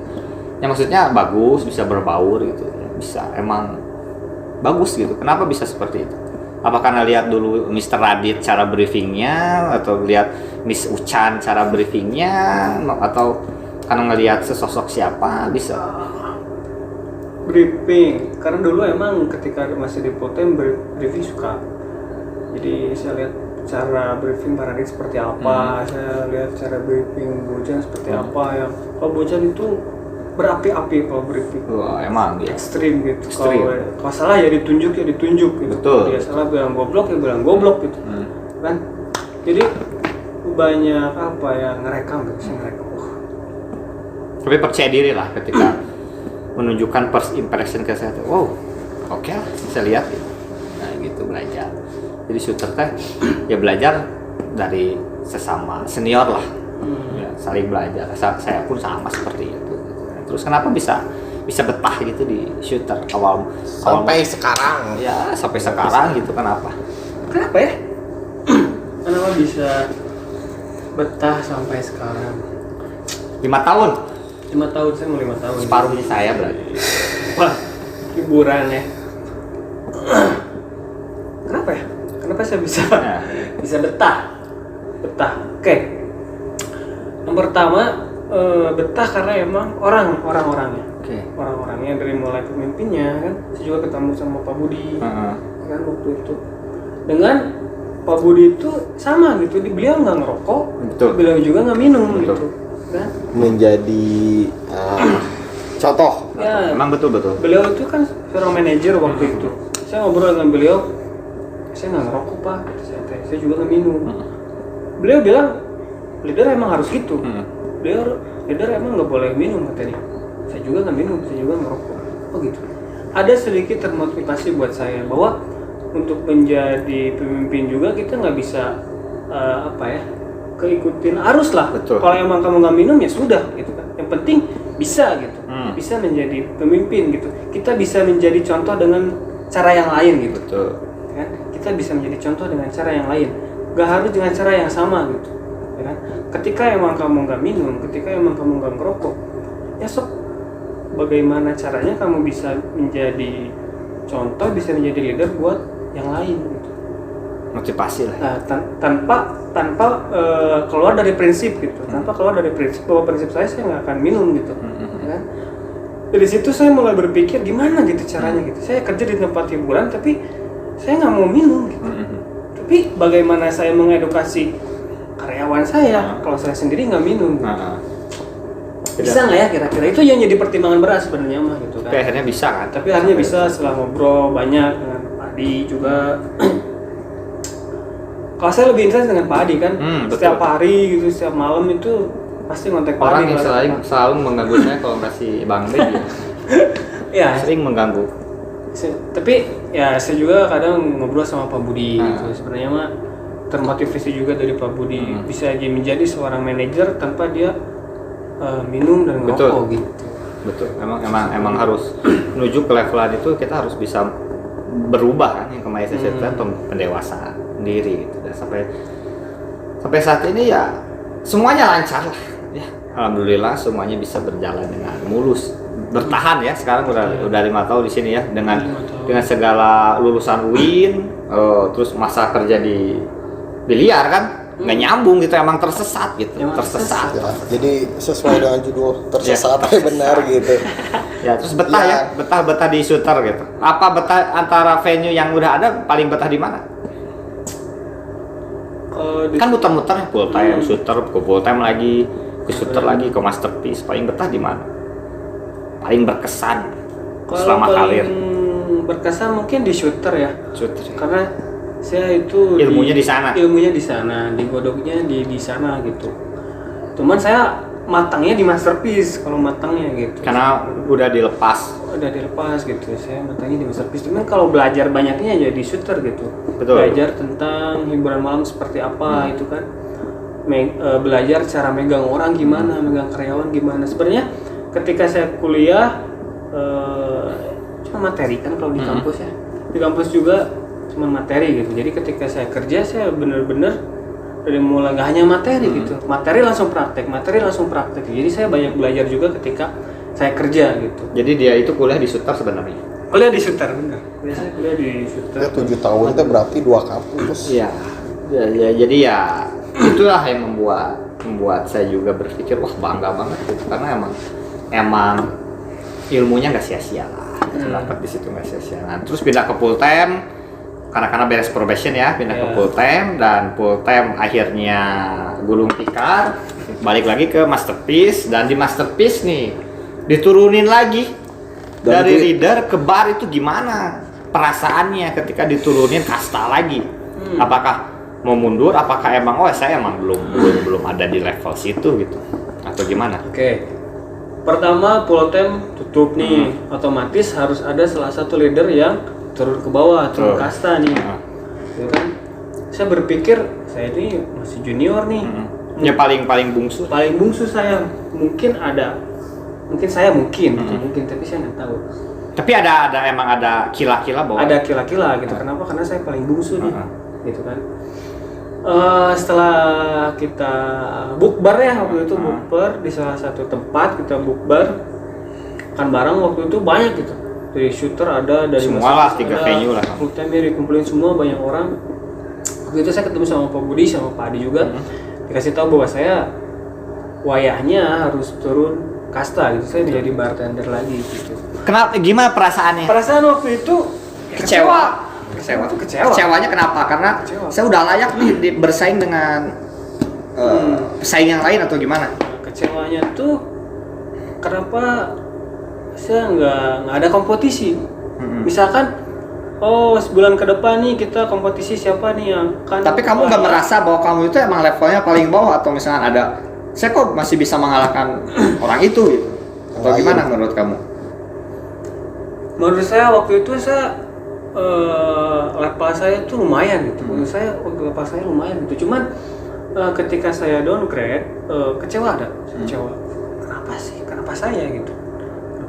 Ya maksudnya bagus, bisa berbaur gitu. Bisa emang bagus gitu. Kenapa bisa seperti itu? Apa karena lihat dulu Mr. Radit cara briefingnya, atau lihat Miss Ucan cara briefingnya, atau karena ngelihat sesosok siapa bisa? briefing. Karena dulu emang ketika masih di Potem briefing suka. Jadi saya lihat cara briefing Pak Radit seperti apa, saya lihat cara briefing Bojan seperti apa ya. Kalau Bojan itu berapi-api kalau briefing. Wah emang dia. Ekstrim gitu. Ekstrim. Kalau salah ya ditunjuk gitu. Betul. Dia salah bilang goblok ya bilang goblok gitu. Kan? Jadi banyak apa ya ngerekam gitu, saya ngerekam. Tapi percaya diri lah ketika menunjukkan first impression ke saya tuh. Wow, oke lah, saya lihat gitu. Nah gitu belajar. Jadi shooter teh ya belajar dari sesama senior lah. Ya, saling belajar. Saya pun sama seperti itu. Terus kenapa bisa betah gitu di shooter awal Sekarang. ya sampai sekarang gitu kenapa? Kenapa ya? Kenapa bisa betah sampai sekarang? 5 tahun 5 tahun, saya mau 5 tahun. separuhnya saya berarti. Wah, hiburan ya. Kenapa ya? Kenapa saya bisa Ya. bisa betah? Oke. Yang pertama betah karena emang orang-orangnya. Oke. Orang-orangnya dari mulai pemimpinnya kan. Saya juga ketemu sama Pak Budi. Kan waktu itu. Dengan Pak Budi itu sama gitu, beliau nggak ngerokok, Betul. beliau juga nggak minum Betul. gitu. Kan? Menjadi contoh. Ya, Emang betul. beliau itu kan seorang manajer waktu itu. Saya ngobrol dengan beliau, saya nggak ngerokok Pak, saya juga nggak minum. Beliau bilang leader emang harus gitu. Beliau leader emang nggak boleh minum katanya. Saya juga nggak minum, saya juga ngerokok. Oh gitu. Ada sedikit termotivasi buat saya bahwa untuk menjadi pemimpin juga kita nggak bisa keikutin arus lah. Betul. Kalau emang kamu nggak minum ya sudah gitu kan. Yang penting bisa gitu, bisa menjadi pemimpin gitu. Kita bisa menjadi contoh dengan cara yang lain gitu. Betul. Kan? Kita bisa menjadi contoh dengan cara yang lain. Gak harus dengan cara yang sama gitu. Ya kan? Ketika emang kamu nggak minum, ketika emang kamu nggak ngerokok, ya sok. Bagaimana caranya kamu bisa menjadi contoh, bisa menjadi leader buat yang lain gitu. Motivasi lah. Nah, tanpa keluar dari prinsip gitu, tanpa keluar dari prinsip bahwa prinsip saya nggak akan minum gitu, ya kan? Dari situ saya mulai berpikir gimana gitu caranya gitu. Saya kerja di tempat hiburan tapi saya nggak mau minum gitu. Tapi bagaimana saya mengedukasi karyawan saya kalau saya sendiri nggak minum? Bisa nggak ya kira-kira? Itu yang jadi pertimbangan berat sebenarnya mah gitu kan. Tapi akhirnya bisa kan? Tapi akhirnya bisa setelah ngobrol banyak dengan Pak Adi juga. Kalau saya lebih intens dengan Pak Adi kan, setiap hari gitu, setiap malam itu pasti ngontek Pak Orang Adi. yang selalu mengganggu saya kalau kasih Bang Ben ya. Ya, Sering mengganggu. tapi ya saya juga kadang ngobrol sama Pak Budi gitu. Sebenarnya mah termotivasi juga dari Pak Budi bisa aja menjadi seorang manajer tanpa dia minum dan ngerokok gitu. Betul. Emang harus menuju ke levelan itu kita harus bisa berubah kan yang kemarin saya cerita pendewasaan diri gitu. Dan sampai saat ini ya semuanya lancar lah ya. Alhamdulillah semuanya bisa berjalan dengan mulus. Bertahan ya sekarang udah 5 tahun di sini ya dengan segala lulusan UIN, terus masa kerja di biliar kan nggak nyambung gitu, emang tersesat gitu, tersesat. Ya, jadi sesuai dengan judul tersesat benar gitu. Ya terus betah betah di shooter gitu. Apa betah antara venue yang udah ada paling betah di mana? Kan muter-muter full time shooter, ke full time lagi, ke shooter lagi, ke masterpiece. Paling betah di mana? Paling berkesan selama karir. Berkesan mungkin di shooter ya. Shooter. Karena saya itu Ilmunya di sana, digodoknya di sana gitu. Cuman saya matangnya di masterpiece kalau matangnya gitu. karena udah dilepas. Gitu. Saya matangnya di masterpiece. Cuman kalau belajar banyaknya ya di shooter gitu. Betul. Belajar tentang hiburan malam seperti apa itu kan. Belajar cara megang orang gimana, megang karyawan gimana. Sebenarnya ketika saya kuliah cuma materi kan kalau di kampus ya. Di kampus juga cuma materi gitu. Jadi ketika saya kerja saya bener-bener dari mulai nggak hanya materi gitu, materi langsung praktek. Jadi saya banyak belajar juga ketika saya kerja gitu. Jadi dia itu kuliah di shooter sebenarnya. Kuliah di shooter bener. Saya kuliah di shooter. Ya 7 tahun itu berarti 2 kampus. Iya. Ya, jadi ya itulah yang membuat saya juga berpikir wah bangga banget gitu karena emang ilmunya nggak sia-sia lah. Dapat di situ nggak sia-sia. Nah, terus pindah ke full time. Karena beres probation ya, pindah ke full time dan full time akhirnya gulung tikar, balik lagi ke masterpiece dan di masterpiece nih diturunin lagi dari leader ke bar itu gimana perasaannya ketika diturunin kasta lagi? Apakah mau mundur? Apakah emang saya emang belum ada di level situ gitu atau gimana? Oke. Pertama full time tutup nih, otomatis harus ada salah satu leader yang turun ke bawah, turun kasta nih, ya kan? Saya berpikir saya ini masih junior nih, ya paling bungsu. Paling bungsu saya mungkin tapi saya nggak tahu. Tapi emang ada kila-kila bahwa ada kila-kila gitu. Kenapa? Karena saya paling bungsu nih, gitu kan? Setelah kita bukber ya waktu itu bukber di salah satu tempat kita bukber, kan barang waktu itu banyak gitu. Dari shooter ada, dari semua lah 3 venue lah. Full time dikumpulin semua banyak orang. Waktu itu saya ketemu sama Pak Budi sama Pak Adi juga. Dikasih tahu bahwa saya wayahnya harus turun kasta gitu. Saya menjadi bartender lagi gitu. Kenapa? Gimana perasaannya? Perasaan waktu itu Kecewa. Kecewanya kenapa? Karena saya udah layak nih bersaing dengan pesaing yang lain atau gimana? Kecewanya tuh kenapa saya nggak ada kompetisi. Misalkan sebulan ke depan nih kita kompetisi siapa nih yang kan. Tapi kamu nggak merasa bahwa kamu itu emang levelnya paling bawah atau misalkan ada saya kok masih bisa mengalahkan orang itu gitu? Atau gimana menurut kamu? Menurut saya waktu itu level saya itu lumayan gitu. Menurut saya level saya lumayan gitu. Cuman ketika saya downgrade kecewa. Kenapa saya gitu?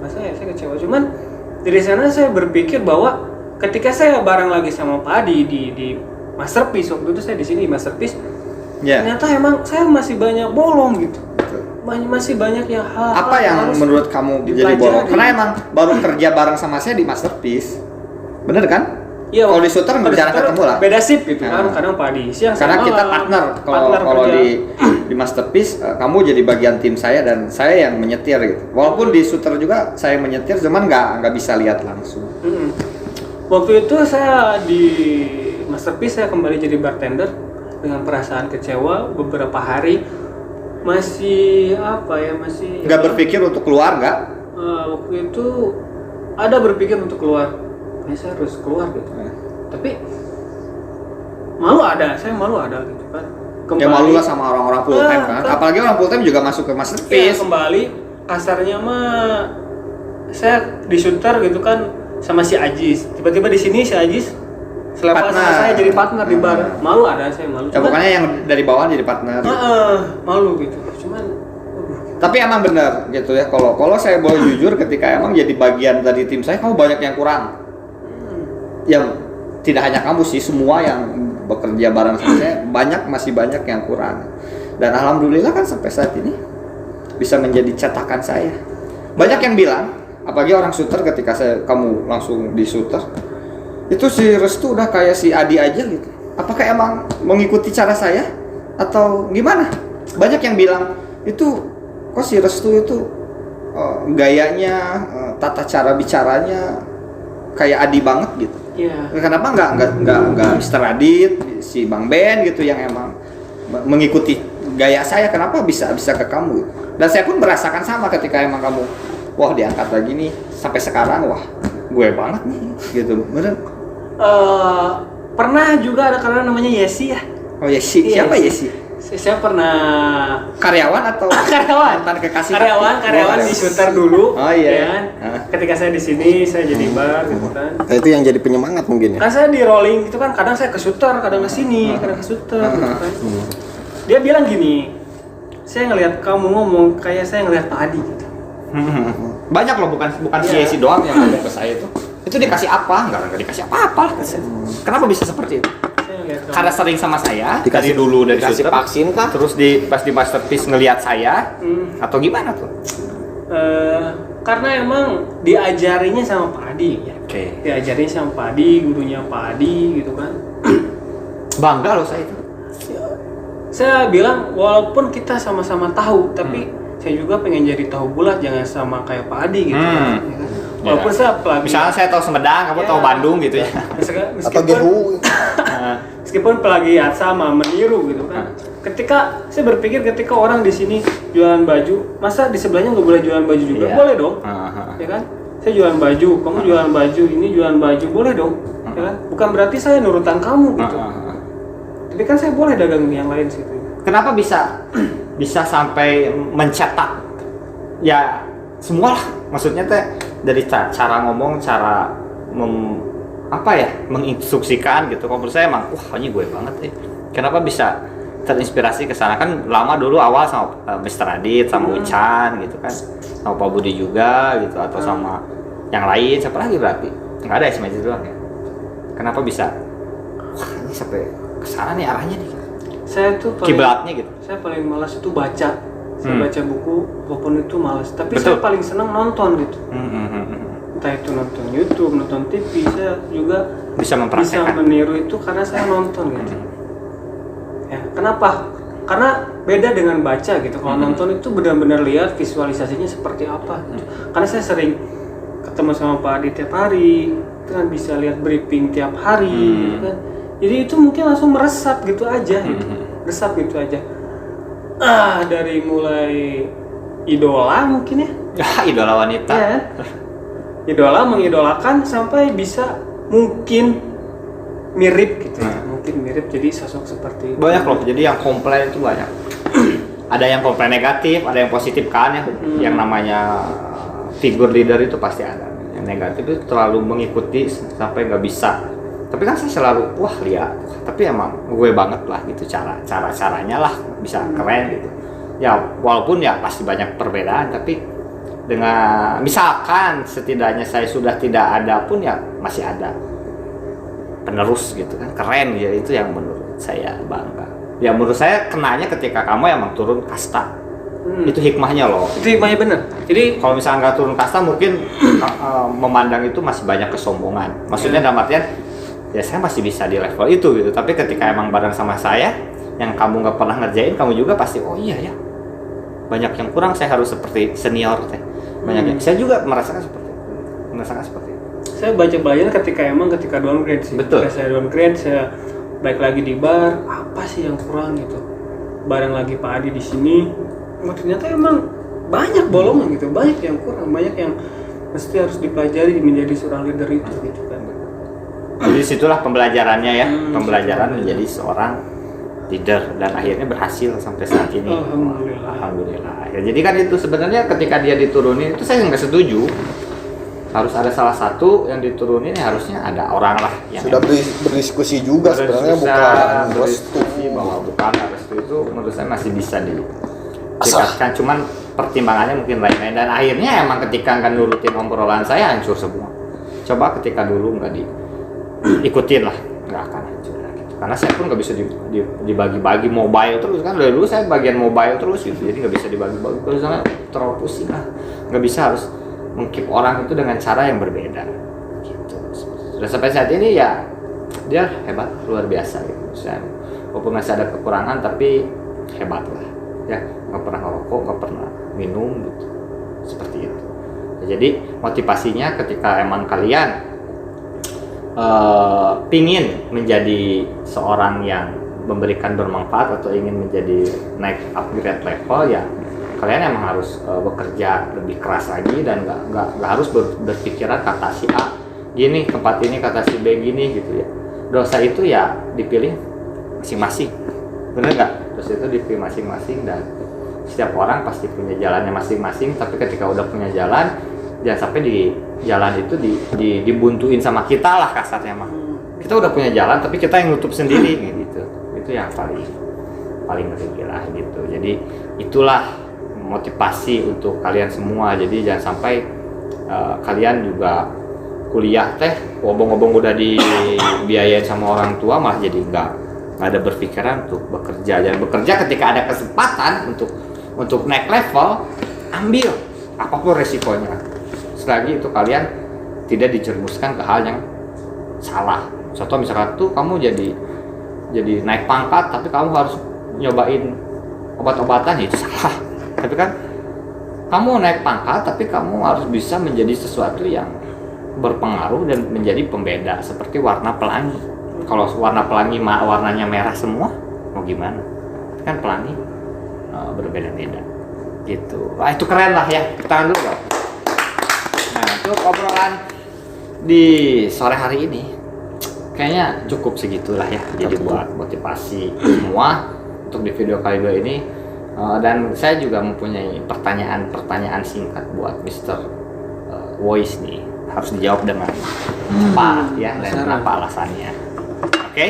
Saya kecewa. Cuman dari sana saya berpikir bahwa ketika saya bareng lagi sama Pak Adi di masterpiece waktu itu saya di sini di masterpiece, ternyata emang saya masih banyak bolong gitu. Masih banyak yang hal apa yang menurut kamu jadi bolong? Karena emang baru kerja bareng sama saya di masterpiece, bener kan? Iya, kalau di shooter nggak jarang ketemu lah. Beda shift gitu kan, Nah. kadang Padi siang Karena sama kita partner. Kalau kerja. di Masterpiece kamu jadi bagian tim saya dan saya yang menyetir gitu. Walaupun di shooter juga saya menyetir, cuman nggak bisa lihat langsung. Waktu itu saya di Masterpiece saya kembali jadi bartender dengan perasaan kecewa beberapa hari, masih apa ya, masih Nggak berpikir untuk keluar nggak? waktu itu ada berpikir untuk keluar, saya harus keluar gitu. Tapi saya malu ada gitu kan. Ya malu lah sama orang-orang full time kan. Apalagi orang full time juga masuk ke Iya, Masterpiece. kembali kasarnya mah saya di shooter gitu kan sama si Ajis. Tiba-tiba di sini si Ajis selepas sama Partner. saya jadi partner di bar. Malu ada, saya malu. Ya pokoknya yang dari bawah jadi partner. Malu gitu. Cuman Tapi emang benar gitu ya. Kalau saya boleh jujur, ketika emang jadi bagian dari tim saya, kamu banyak yang kurang. Yang tidak hanya kamu sih, semua yang bekerja bareng sama saya masih banyak yang kurang. Dan alhamdulillah kan sampai saat ini bisa menjadi cetakan saya. Banyak yang bilang, apalagi orang shooter, ketika kamu langsung di shooter, itu si Restu udah kayak si Adi aja gitu. Apakah emang mengikuti cara saya atau gimana? Banyak yang bilang itu kok si Restu itu gayanya, tata cara bicaranya kayak Adi banget gitu. iya. Kenapa nggak Mr. Adit, si Bang Ben gitu yang emang mengikuti gaya saya? Kenapa bisa ke kamu? Dan saya pun merasakan sama ketika emang kamu, wah diangkat lagi nih sampai sekarang, wah gue banget nih gitu. Bener? Pernah juga ada karena namanya Yesi ya. Oh Yesi, Iya, siapa Yesi. Yesi? Saya pernah Karyawan atau karyawan mantan kekasih? karyawan di shooter dulu. Oh iya. Ya kan? Ketika saya di sini saya jadi bar gitu kan. Nah, itu yang jadi penyemangat mungkin ya. Kan saya di rolling gitu kan, kadang saya ke shooter, kadang ke sini, kadang ke shooter gitu kan. Dia bilang gini, saya ngelihat kamu ngomong kayak saya ngelihat Pak Adi gitu. Banyak loh, bukan si Iya. Yesi doang yang ngomong ke saya itu. Itu dikasih apa? Enggak dikasih apa-apa. Kenapa bisa seperti itu? Saya ngelihat kamu. Karena sering sama saya Dikasih- dari dulu dari dikasih shooter, vaksin kah? terus pas di Masterpiece ngelihat saya atau gimana tuh? Karena emang diajarinya sama Pak Adi ya. Oke. Diajarinya sama Pak Adi, gurunya Pak Adi gitu kan. Bangga loh saya itu. Saya bilang walaupun kita sama-sama tahu, tapi saya juga pengen jadi tahu bulat, jangan sama kayak Pak Adi gitu kan. Ya kan? Walaupun saya pelagi. Misalnya saya tahu Sumedang, kamu Ya. tahu Bandung gitu ya. Atau Gehu. Meskipun plagiat sama meniru gitu kan. Ketika saya berpikir ketika orang di sini jualan baju, masa di sebelahnya nggak boleh jualan baju juga? Iya. Boleh dong. Ya kan? Saya jualan baju, kamu jualan baju, ini jualan baju, boleh dong. Ya kan? Bukan berarti saya nurutan kamu gitu. Tapi kan saya boleh dagang yang lain situ. Kenapa bisa sampai mencetak ya semua lah, maksudnya teh dari cara ngomong, cara menginstruksikan gitu. Kalau menurut saya emang ini gue banget ya. Kenapa bisa terinspirasi ke sana? Kan lama dulu awal sama Mr. Adit, sama Ucan gitu kan, sama Pak Budi juga gitu, atau sama yang lain. Siapa lagi berarti? Nggak ada, Ismail doang ya. Kenapa bisa ini sampai ke sana nih arahnya nih? Saya tuh Kiblatnya gitu. Saya paling malas itu baca. Saya baca buku, walaupun itu malas. Tapi Betul. saya paling senang nonton gitu. Entah itu nonton YouTube, nonton TV, saya juga Bisa mempraktekkan. meniru itu karena saya nonton gitu. Ya, kenapa? Karena beda dengan baca gitu. Kalau nonton itu benar-benar lihat visualisasinya seperti apa. Gitu. Karena saya sering ketemu sama Pak Adi tiap hari, itu kan bisa lihat briefing tiap hari, gitu kan. Jadi itu mungkin langsung meresap gitu aja, gitu. Resap gitu aja. Dari mulai idola mungkin ya. Ya, idola wanita. Ya. Idola mengidolakan sampai bisa mungkin mirip gitu ya. Mungkin mirip jadi sosok seperti itu. Banyak loh, jadi yang komplain itu banyak. Ada yang komplain negatif, ada yang positif kan ya. Yang namanya figur leader itu pasti ada. Yang negatif itu terlalu mengikuti sampai nggak bisa. Tapi kan saya selalu lihat. Tapi emang gue banget lah gitu caranya lah bisa keren gitu. Ya walaupun ya pasti banyak perbedaan, tapi dengan misalkan setidaknya saya sudah tidak ada pun ya masih ada penerus gitu kan, keren ya, itu yang menurut saya bangga. Ya menurut saya kenanya ketika kamu emang turun kasta. Itu hikmahnya loh. Itu hikmahnya bener. Jadi Kalau misalnya nggak turun kasta mungkin memandang itu masih banyak kesombongan. Maksudnya dalam artian ya saya masih bisa di level itu gitu. Tapi ketika emang bareng sama saya yang kamu nggak pernah ngerjain, kamu juga pasti oh iya ya, banyak yang kurang, saya harus seperti senior teh. Banyak yang saya juga merasakan seperti itu. Saya baca belajar ketika downgrade sih. Betul. Ketika saya downgrade, saya balik lagi di bar, apa sih yang kurang gitu. Bareng lagi Pak Adi di sini, ternyata emang banyak bolongan gitu, banyak yang kurang, banyak yang mesti harus dipelajari menjadi seorang leader itu gitu kan. Jadi situlah pembelajarannya ya, pembelajaran situlah. menjadi seorang leader dan akhirnya berhasil sampai saat ini. Alhamdulillah. Ya, jadi kan itu sebenarnya ketika dia diturunin itu saya nggak setuju. Harus ada salah satu yang diturunin, ya harusnya ada orang lah yang Sudah berdiskusi juga sebenarnya, bukan restu. bahwa bukan restu itu menurut saya masih bisa ditingkatkan, cuman pertimbangannya mungkin lain-lain dan akhirnya emang ketika nggak nurutin obrolan saya hancur semua. Coba ketika dulu nggak diikutin lah, nggak akan hancur gitu. Karena saya pun nggak bisa dibagi-bagi mobile terus kan, dari dulu saya bagian mobile terus gitu, jadi nggak bisa dibagi-bagi terus, terlalu pusing lah, nggak bisa, harus mengkeep orang itu dengan cara yang berbeda gitu. Sudah sampai saat ini ya dia hebat, luar biasa gitu. Saya walaupun masih ada kekurangan tapi hebat lah ya, nggak pernah ngerokok, nggak pernah minum gitu, seperti itu. Jadi motivasinya ketika emang kalian pingin menjadi seorang yang memberikan bermanfaat atau ingin menjadi naik upgrade level, ya kalian emang harus bekerja lebih keras lagi dan nggak harus berpikiran kata si A gini, tempat ini kata si B gini gitu ya. Dosa itu ya dipilih masing-masing, bener nggak? Dosa itu dipilih masing-masing dan setiap orang pasti punya jalannya masing-masing. Tapi ketika udah punya jalan, jangan sampai di jalan itu dibuntuin sama kita lah kasarnya mah. Kita udah punya jalan tapi kita yang nutup sendiri gitu. Itu yang paling ngeri lah gitu. Jadi itulah motivasi untuk kalian semua. Jadi jangan sampai kalian juga kuliah teh ngobong-ngobong udah dibiayain sama orang tua malah jadi nggak ada berpikiran untuk bekerja. Jangan bekerja ketika ada kesempatan untuk naik level, ambil apapun resikonya. Selagi itu kalian tidak dijerumuskan ke hal yang salah. Contoh misalkan tuh kamu jadi naik pangkat tapi kamu harus nyobain obat-obatan, itu salah. Tapi kan kamu naik pangkat tapi kamu harus bisa menjadi sesuatu yang berpengaruh dan menjadi pembeda, seperti warna pelangi. Kalau warna pelangi warnanya merah semua, mau gimana? Kan pelangi berbeda-beda gitu. Wah, itu keren lah ya. Tangan dulu Bro. Nah, untuk obrolan di sore hari ini kayaknya cukup segitulah ya. Jadi buat motivasi semua untuk di video kali 2 ini. Dan saya juga mempunyai pertanyaan singkat buat Mr. Voice nih, harus dijawab dengan cepat ya, dan kenapa alasannya. Oke?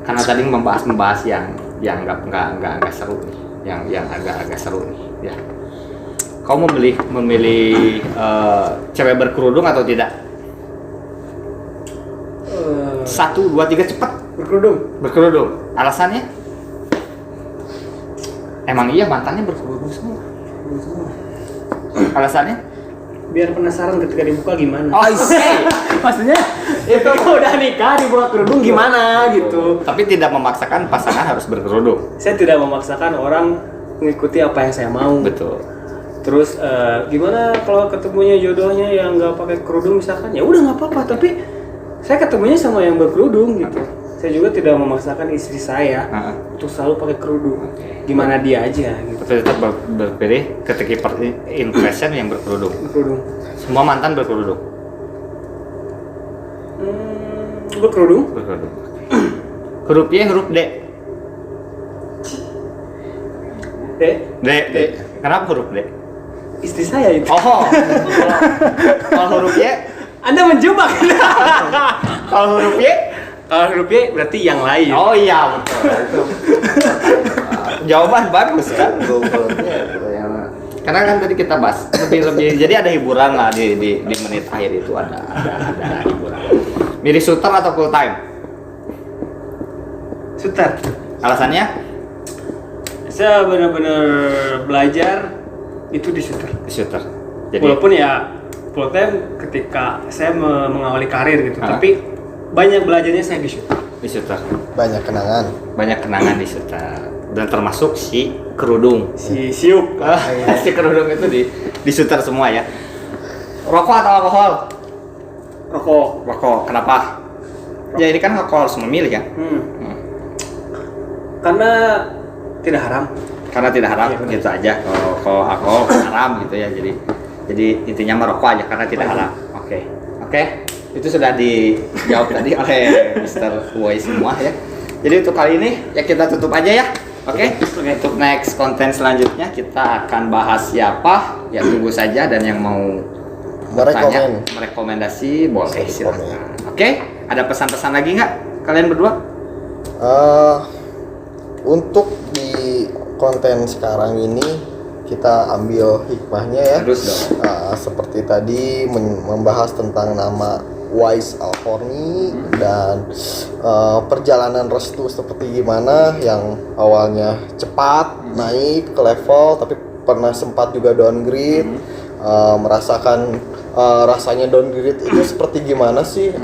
Karena tadi membahas yang nggak seru nih, yang agak seru nih ya. Kau memilih cewek berkerudung atau tidak? 1, 2, 3 cepat. Berkerudung. Alasannya? Emang iya mantannya berkerudung semua. Alasannya? Biar penasaran ketika dibuka gimana. Oh iya. Maksudnya itu udah nikah dibuka kerudung gimana gitu. Tapi tidak memaksakan pasangan harus berkerudung. Saya tidak memaksakan orang mengikuti apa yang saya mau. Betul. Terus gimana kalau ketemunya jodohnya yang nggak pakai kerudung misalkan, ya udah nggak apa-apa. Tapi saya ketemunya sama yang berkerudung gitu. Saya juga tidak memaksakan istri saya untuk selalu pakai kerudung. Gimana dia aja gitu. Tapi tetap berpilih ketika impression yang berkerudung. Semua mantan berkerudung. Berkerudung. Huruf Y, huruf D. D. Kenapa huruf D? Istri saya itu. Oh. Kalau huruf Y? Anda menjebak. Kalau huruf Y? Kalau huruf Y berarti yang lain. Oh iya betul. Itu. Jawaban bagus kan? Karena kan tadi kita bahas lebih jadi ada hiburan lah di menit akhir itu ada hiburan. Milih shooter atau full time? Shooter. Alasannya? Saya benar-benar belajar itu di shooter. Di shooter. Jadi Walaupun ya full time ketika saya mengawali karir gitu. Ah. Tapi banyak belajarnya saya di syuting. Di shooter. Banyak kenangan. Banyak kenangan di shooter. Dan termasuk si kerudung. Si Siuk. Si kerudung itu di shooter semua ya. Rokok atau alkohol? Rokok. Rokok. Kenapa? Ya ini kan alkohol harus memilih kan? Karena tidak haram. Karena tidak haram, Iya, benar. gitu aja. Kalau alkohol haram gitu ya. Jadi intinya merokok aja karena tidak haram. Oke. Itu sudah dijawab tadi oleh Mr. Boy semua ya. Jadi untuk kali ini ya kita tutup aja ya. Oke. Untuk next konten selanjutnya kita akan bahas siapa. Ya tunggu saja, dan yang mau bertanya, merekomendasi boleh silakan. Oke. Ada pesan-pesan lagi nggak kalian berdua? Untuk di konten sekarang ini kita ambil hikmahnya ya. Terus dong. Seperti tadi membahas tentang nama Wise Alforni dan perjalanan Restu seperti gimana, yang awalnya cepat naik ke level tapi pernah sempat juga downgrade, merasakan rasanya downgrade itu seperti gimana sih,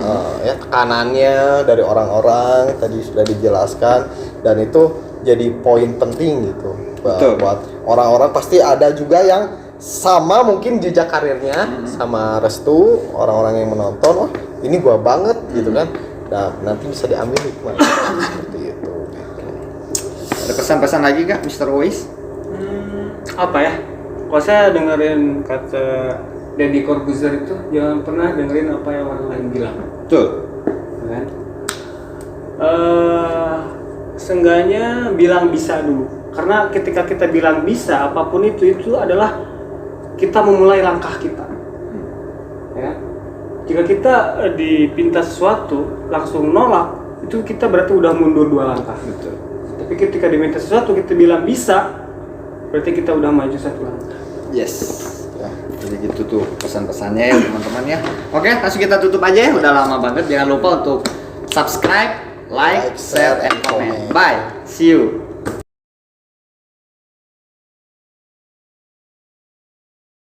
ya tekanannya dari orang-orang tadi sudah dijelaskan, dan itu jadi poin penting gitu buat orang-orang. Pasti ada juga yang sama mungkin jejak karirnya sama Restu, orang-orang yang menonton, oh ini gua banget gitu kan, dan nanti bisa diambil hikmah seperti itu. Ada pesan-pesan lagi nggak Mr. Boys? Apa ya? Kalau saya dengerin kata Deddy Corbuzier itu, jangan pernah dengerin apa yang orang lain bilang. Betul. Kan? Seenggaknya bilang bisa dulu. Karena ketika kita bilang bisa, apapun itu adalah kita memulai langkah kita. Ya. Jika kita dipinta sesuatu langsung nolak, itu kita berarti udah mundur 2 langkah. Betul. Tapi ketika diminta sesuatu kita bilang bisa, berarti kita udah maju 1 langkah. Yes. Ya, jadi gitu tuh pesan-pesannya ya teman-teman ya. Oke, langsung kita tutup aja ya. Udah lama banget. Jangan lupa untuk subscribe, like, share, and comment. Bye. See you.